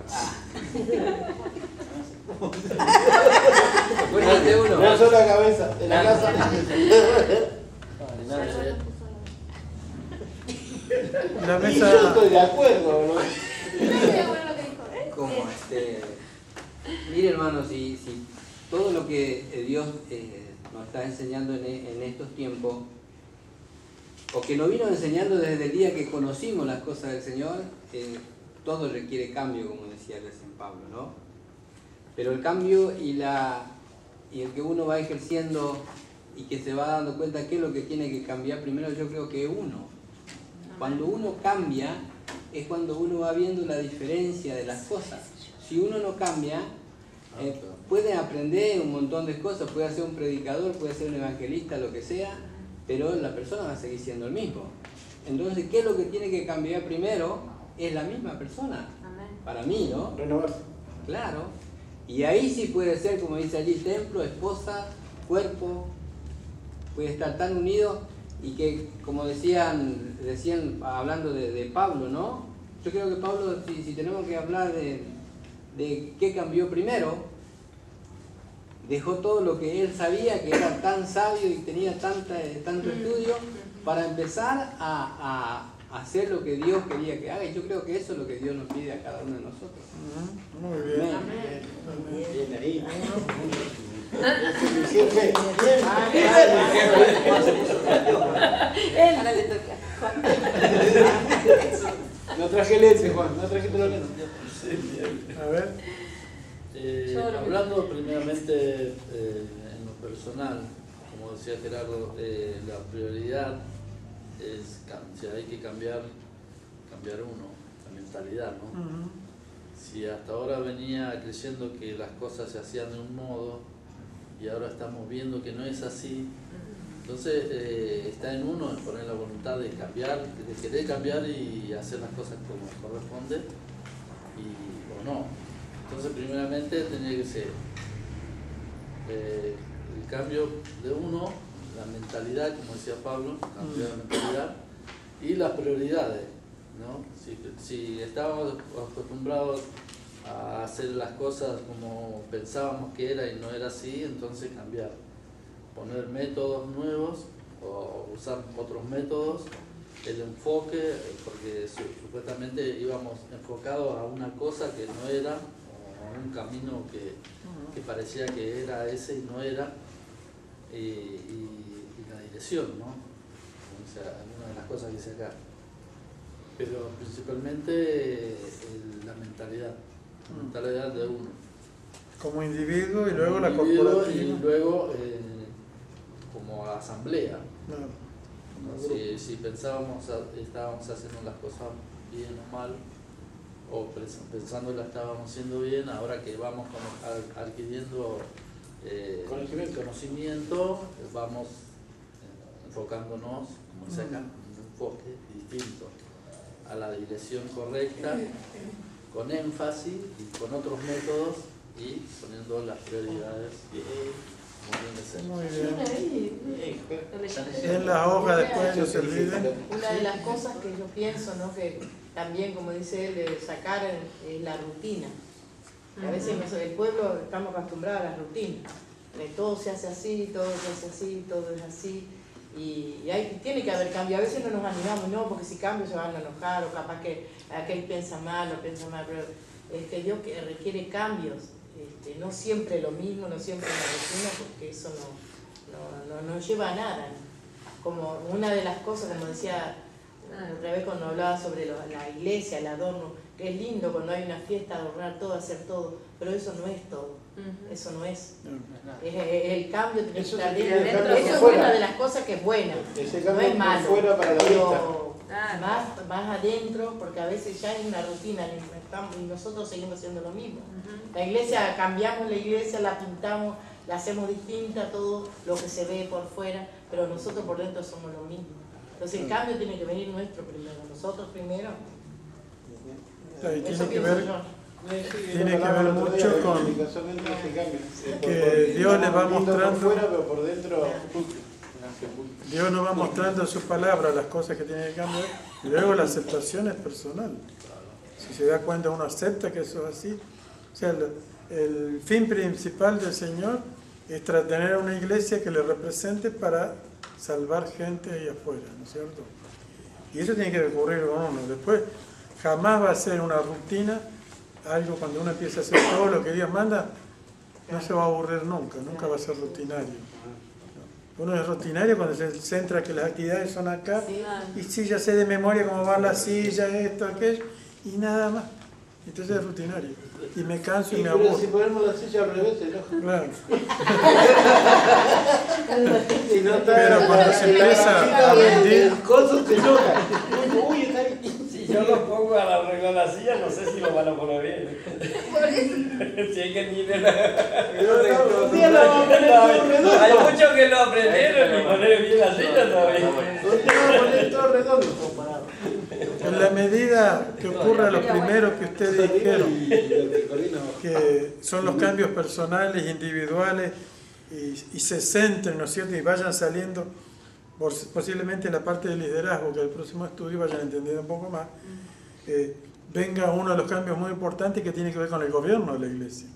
Acuérdate uno. Una sola cabeza en la casa. La mesa... Yo estoy de acuerdo, ¿no? Como mire hermanos, si todo lo que Dios nos está enseñando en estos tiempos, o que nos vino enseñando desde el día que conocimos las cosas del Señor, todo requiere cambio, como decía San Pablo, ¿no? Pero el cambio y el que uno va ejerciendo y que se va dando cuenta qué es lo que tiene que cambiar, primero yo creo que uno. Cuando uno cambia es cuando uno va viendo la diferencia de las cosas. Si uno no cambia, puede aprender un montón de cosas, puede ser un predicador, puede ser un evangelista, lo que sea, pero la persona va a seguir siendo el mismo. Entonces, ¿qué es lo que tiene que cambiar primero? Es la misma persona. Para mí, ¿no? Renovarse. Claro. Y ahí sí puede ser, como dice allí, templo, esposa, cuerpo, puede estar tan unido y que, como decían hablando de Pablo, ¿no? Yo creo que Pablo, si tenemos que hablar de qué cambió primero, dejó todo lo que él sabía, que era tan sabio y tenía tanto estudio, para empezar a hacer lo que Dios quería que haga. Y yo creo que eso es lo que Dios nos pide a cada uno de nosotros. Muy bien. Bien ahí. Ahora le toca. No traje lentes, Juan, no traje los lentes. A ver. Hablando primeramente en lo personal, como decía Gerardo, la prioridad es, si hay que cambiar uno, la mentalidad, ¿no? Si hasta ahora venía creyendo que las cosas se hacían de un modo y ahora estamos viendo que no es así, entonces está en uno poner la voluntad de cambiar, de querer cambiar y hacer las cosas como corresponde o no. Entonces primeramente tenía que ser el cambio de uno, la mentalidad, como decía Pablo, cambiar la mentalidad y las prioridades, ¿no? Si estábamos acostumbrados a hacer las cosas como pensábamos que era y no era así, entonces cambiar, poner métodos nuevos o usar otros métodos, el enfoque, porque supuestamente íbamos enfocados a una cosa que no era, o a un camino que parecía que era ese y no era, y la dirección, ¿no? O sea, alguna de las cosas que dice acá. Pero principalmente la mentalidad de uno. Como individuo y luego la corporativa. Y luego como asamblea. No. Si pensábamos, estábamos haciendo las cosas bien o mal, o pensando que la estábamos haciendo bien, ahora que vamos adquiriendo conocimiento, vamos enfocándonos, como dice acá, en un enfoque distinto a la dirección correcta, con énfasis y con otros métodos y poniendo las prioridades como muy bien. En la hoja después no se olviden. Una de las cosas que yo pienso, ¿no? Que también, como dice él, de sacar es la rutina. A veces el pueblo estamos acostumbrados a la rutina. Todo se hace así, todo se hace así, todo es así. Y tiene que haber cambio. A veces no nos animamos, no, porque si cambio se van a enojar, o capaz que aquel piensa mal o piensa mal, pero Dios requiere cambios. No siempre lo mismo, no siempre la rutina, porque eso no lleva a nada. Como una de las cosas, como decía otra vez cuando hablaba sobre la iglesia, el adorno, que es lindo cuando hay una fiesta, adornar todo, hacer todo, pero eso no es todo. Eso no es. El cambio tiene que estar dentro. Eso es una de las cosas que es buena. No es malo. Fuera para la pero más adentro, porque a veces ya es una rutina y nosotros seguimos haciendo lo mismo. La iglesia, cambiamos la iglesia, la pintamos, la hacemos distinta, todo lo que se ve por fuera, pero nosotros por dentro somos lo mismo. Entonces el cambio tiene que venir nuestro primero, nosotros primero. Tiene que ver mucho con que Dios le va mostrando, Dios nos va mostrando en su palabra las cosas que tiene que cambiar, y luego la aceptación es personal. Si se da cuenta, uno acepta que eso es así. O sea, el fin principal del Señor es tener una iglesia que le represente para salvar gente ahí afuera, ¿no es cierto? Y eso tiene que ocurrir con uno. Después, jamás va a ser una rutina, algo cuando uno empieza a hacer todo lo que Dios manda, no se va a aburrir nunca va a ser rutinario. Uno es rutinario cuando se centra que las actividades son acá, Sí. y sí, ya sé de memoria cómo va la silla, esto, aquello, y nada más. Entonces es rutinario. Y me canso y me Pero aburro. si ponemos la silla al revés, se enoja. Claro. Si no está Pero cuando se empieza a rendir, el coso se enoja. Uy, está ahí. Si yo lo pongo a arreglar la silla, no sé si lo van a poner bien. Si hay que ni hay muchos que lo aprendieron y poner bien la silla todavía. en la medida que ocurra lo primero que ustedes dijeron, que son los cambios personales, individuales, y se centren, ¿no es cierto? Y vayan saliendo, posiblemente en la parte del liderazgo, que el próximo estudio vayan entendiendo un poco más, venga uno de los cambios muy importantes que tiene que ver con el gobierno de la iglesia.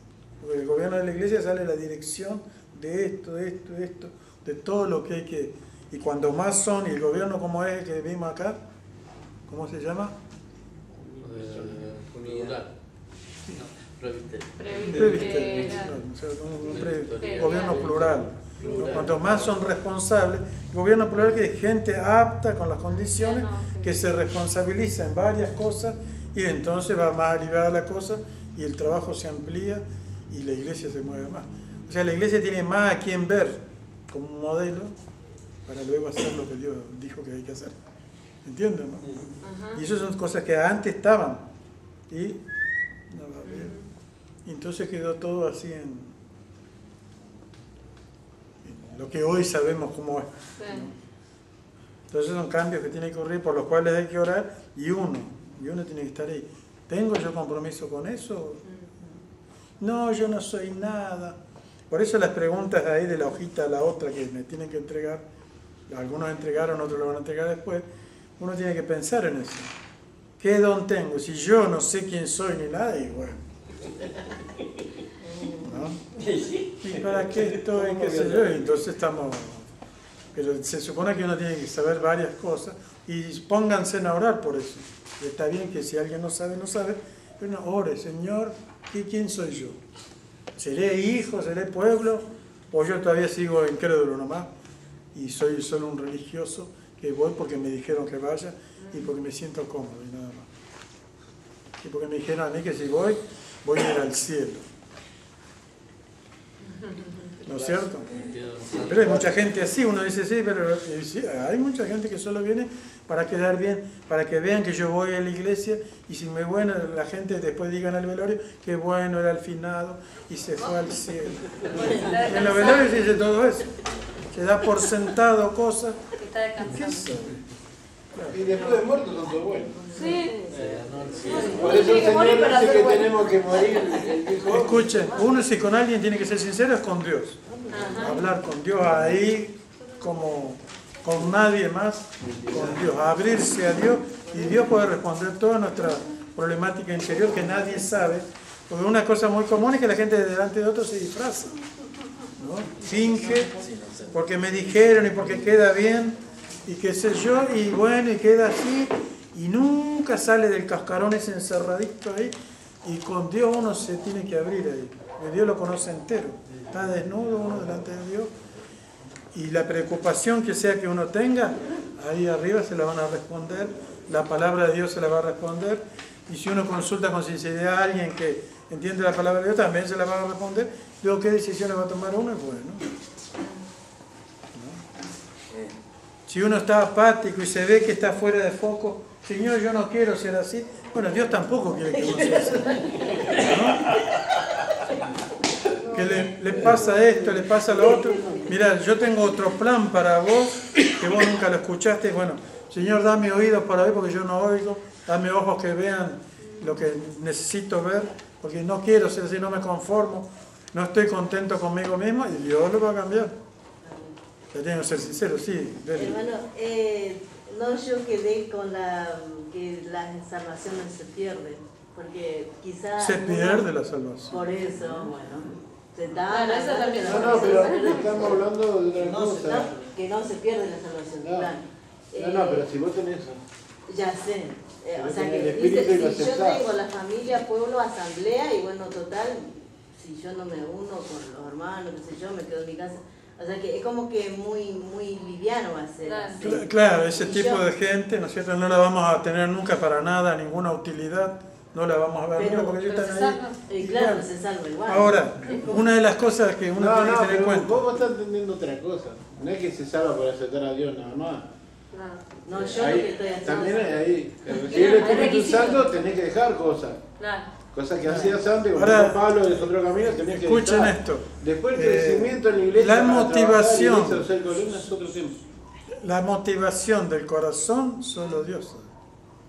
Porque del gobierno de la iglesia sale la dirección de esto, de todo lo que hay que... Y cuando más son, y el gobierno como es que vimos acá, ¿cómo se llama? Gobierno plural. Cuanto más son responsables, gobierno plural que es gente apta con las condiciones, que se responsabiliza en varias cosas y entonces va más aliviada la cosa y el trabajo se amplía y la iglesia se mueve más. O sea, la iglesia tiene más a quien ver como un modelo para luego hacer lo que Dios dijo que hay que hacer. ¿Entienden? ¿No? Y esas son cosas que antes estaban y no va bien. Y entonces quedó todo así en lo que hoy sabemos cómo es, ¿no? Entonces son cambios que tienen que ocurrir, por los cuales hay que orar, y uno tiene que estar ahí. ¿Tengo yo compromiso con eso? No, yo no soy nada. Por eso las preguntas ahí de la hojita a la otra que me tienen que entregar, algunos entregaron, otros lo van a entregar después, uno tiene que pensar en eso. ¿Qué don tengo? Si yo no sé quién soy ni nada, y bueno, ¿no? ¿Y para qué estoy? ¿Qué sé yo? Y entonces estamos... Pero se supone que uno tiene que saber varias cosas y pónganse a orar por eso. Está bien que si alguien no sabe, pero no, ore, Señor, ¿quién soy yo? ¿Seré hijo, seré pueblo? ¿O yo todavía sigo incrédulo nomás? Y soy solo un religioso que voy porque me dijeron que vaya y porque me siento cómodo y nada más. Y porque me dijeron a mí que si voy a ir al cielo. ¿No es cierto? Pero hay mucha gente así, uno dice sí, pero sí, hay mucha gente que solo viene para quedar bien, para que vean que yo voy a la iglesia y si me bueno, la gente después diga en el velorio que bueno era el finado y se fue al cielo. En los velorios se dice todo eso, se da por sentado cosas. Está descansando. Y después de muertos son todos buenos. Sí. Por eso el Señor dice que tenemos que morir. Escuchen, uno si con alguien tiene que ser sincero es con Dios. Hablar con Dios ahí como con nadie más, con Dios. Abrirse a Dios y Dios puede responder toda nuestra problemática interior que nadie sabe. Porque una cosa muy común es que la gente delante de otros se disfraza, ¿no? Finge porque me dijeron y porque queda bien y qué sé yo, y bueno, y queda así y nunca sale del cascarón ese encerradito ahí. Y con Dios uno se tiene que abrir ahí. Dios lo conoce entero. Está desnudo uno delante de Dios. Y la preocupación que sea que uno tenga, ahí arriba se la van a responder. La palabra de Dios se la va a responder. Y si uno consulta con sinceridad a alguien que entiende la palabra de Dios, también se la va a responder. Luego, ¿qué decisiones va a tomar uno? Bueno. Si uno está apático y se ve que está fuera de foco, Señor, yo no quiero ser así. Bueno, Dios tampoco quiere que uno sea así, ¿no? Que le pasa esto, le pasa lo otro. Mira, yo tengo otro plan para vos, que vos nunca lo escuchaste. Bueno, Señor, dame oídos para oír porque yo no oigo. Dame ojos que vean lo que necesito ver, porque no quiero ser así, no me conformo. No estoy contento conmigo mismo y Dios lo va a cambiar. Ya tengo que ser sincero, sí. Hermano, no, yo quedé con que la salvación no se pierde, porque quizás... Se pierde la salvación. Por eso, bueno, se da... Claro, eso también No, pero estamos hablando de otra cosa. No, que no se pierde la salvación, claro. No, pero si vos tenés eso. Ya sé. O sea El que espíritu dice, y lo si yo aceptás. tengo la familia, pueblo, asamblea, y bueno, total, si yo no me uno con los hermanos, qué sé yo, me quedo en mi casa. O sea que es como que muy liviano va a ser. Claro, claro, ese tipo de gente, ¿no es cierto? No la vamos a tener nunca para nada, ninguna utilidad, no la vamos a ver nunca porque ellos están ahí. Claro, se salva igual. Ahora, una de las cosas que uno tiene que tener en cuenta. Vos estás entendiendo otra cosa. No es que se salva por aceptar a Dios nada más. No, yo ahí, lo que estoy haciendo. También es ahí. Recibir el Espíritu Santo tenés que dejar cosas. Claro. Cosas que hacías antes, como ahora, Pablo del otro camino, tenías que escuchen dejar. esto. Después el crecimiento en la iglesia. La motivación. Es otro tema. La motivación del corazón, solo Dios sabe.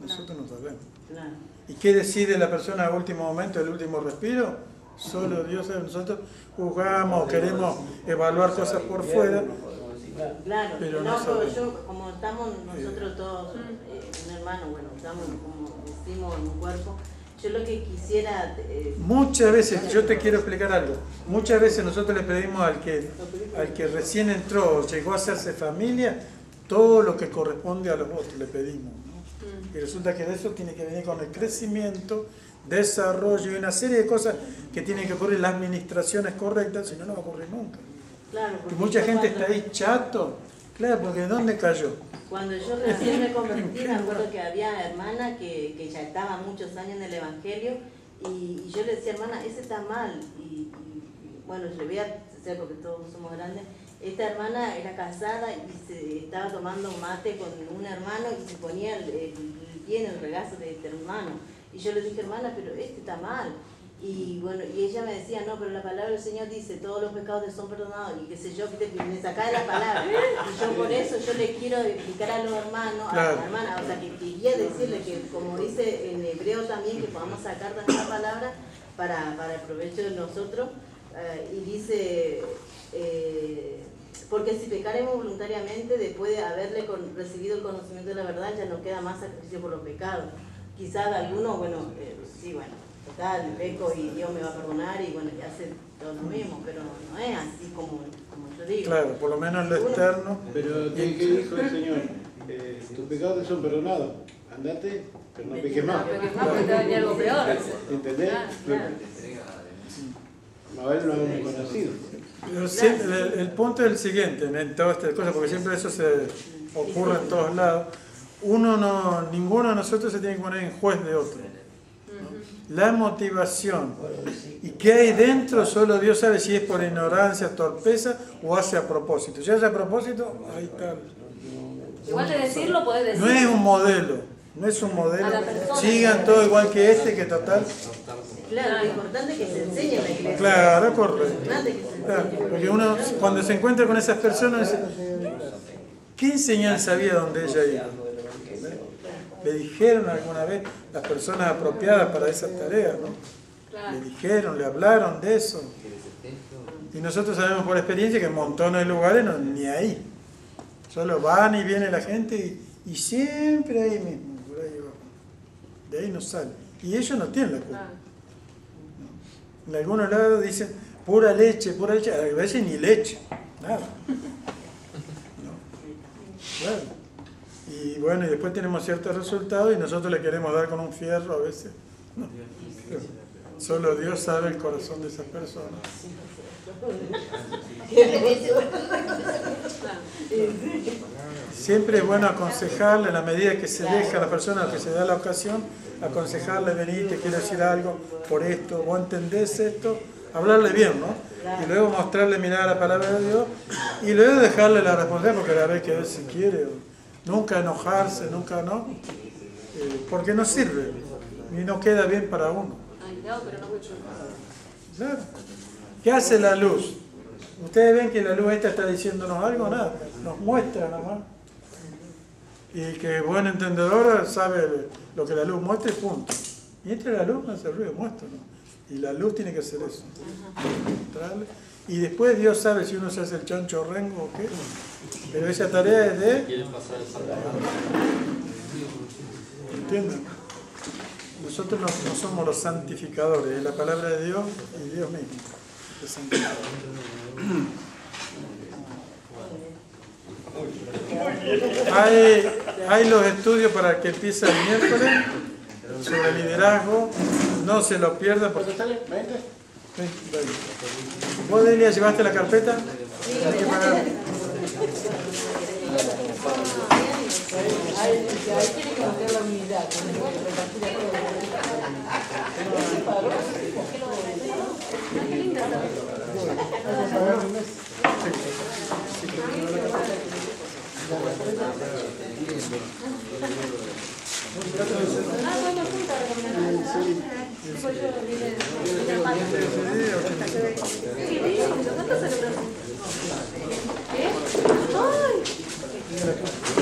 Nosotros no sabemos. Claro. ¿Y qué decide la persona al último momento, el último respiro? Solo Dios sabe. Nosotros juzgamos, queremos evaluar cosas por fuera. Claro, pero no, sabemos. yo, como estamos nosotros todos, un hermano, bueno, estamos como decimos en un cuerpo, yo lo que quisiera... muchas veces, yo te quiero explicar algo, muchas veces nosotros le pedimos al que recién entró, llegó a hacerse familia, todo lo que corresponde a los otros le pedimos, ¿no? Y resulta que eso tiene que venir con el crecimiento, desarrollo y una serie de cosas que tienen que ocurrir, las administraciones correctas, si no, no va a ocurrir nunca. Claro, y mucha gente está ahí chato, claro, porque ¿dónde cayó? Cuando yo recién me convertí, me acuerdo que había hermana que ya estaba muchos años en el Evangelio y yo le decía, hermana, ese está mal. Y bueno, yo le voy a hacer porque todos somos grandes. Esta hermana era casada y se estaba tomando mate con un hermano y se ponía el pie en el regazo de este hermano. Y yo le dije, hermana, pero este está mal. Y bueno, y ella me decía, no, pero la palabra del Señor dice, todos los pecados te son perdonados, y qué sé yo, me sacaba de la palabra. Y yo por eso yo le quiero explicar a los hermanos, a las hermanas, o sea, que quería decirle que, como dice en hebreo también, que podamos sacar también la palabra para el provecho de nosotros, y dice, porque si pecaremos voluntariamente, después de haberle recibido el conocimiento de la verdad, ya no queda más sacrificio por los pecados. Quizás algunos, bueno, sí, bueno, total, peco y Dios me va a perdonar y bueno, y hace todo lo mismo, pero no es así como yo digo. Claro, por lo menos en lo externo. Pero ¿qué dijo el Señor? Tus pecados te son perdonados, andate, pero no peques más. No peques más porque te va a venir algo peor. ¿Entendés? Claro. A ver, lo hemos conocido. Pero el punto es el siguiente, en todas estas cosas, porque siempre eso se ocurre en todos lados. Ninguno de nosotros se tiene que poner en juez de otro. La motivación y qué hay dentro, solo Dios sabe si es por ignorancia, torpeza o hace a propósito. Si hace a propósito, ahí está. Igual de decirlo, podés decirlo. No es un modelo, sigan todo igual que que total. Claro, lo importante es que se enseñe en la iglesia. Claro, correcto. Claro, porque uno cuando se encuentra con esas personas dice, ¿qué enseñanza había donde ella iba? ¿Le dijeron alguna vez las personas apropiadas para esas tareas, no? Claro. Le dijeron, le hablaron de eso. Y nosotros sabemos por experiencia que en montones de lugares ni ahí. Solo van y viene la gente y siempre ahí mismo, por ahí va. De ahí no sale. Y ellos no tienen la culpa. En algunos lados dicen pura leche, a veces ni leche, nada. No. Bueno. Y bueno, y después tenemos ciertos resultados y nosotros le queremos dar con un fierro a veces. No. Solo Dios sabe el corazón de esas personas. Siempre es bueno aconsejarle, en la medida que se deja a la persona, que se da la ocasión, aconsejarle, venir, te quiero decir algo por esto, vos entendés esto, hablarle bien, ¿no? Y luego mostrarle, mirar la palabra de Dios y luego dejarle la responsabilidad, porque la vez que él si quiere. Nunca enojarse, nunca no, porque no sirve y no queda bien para uno. Claro. ¿Qué hace la luz? Ustedes ven que la luz esta está diciéndonos algo, nada, nos muestra nada más. Y el que es buen entendedor sabe lo que la luz muestra y punto. Y entre la luz no hace ruido, muestra, ¿no? Y la luz tiene que hacer eso. Mostrarle. Y después Dios sabe si uno se hace el chancho rengo o qué. Pero esa tarea es de... ¿Entienden? Nosotros no somos los santificadores, es la palabra de Dios y Dios mismo. Hay los estudios para el que empieza el miércoles sobre liderazgo. No se lo pierdan porque Sí, dale. ¿Vos, Delia, llevaste la carpeta? Hay que pagar. Ahí tiene que meter la unidad, tiene que repartir a todos. Ay.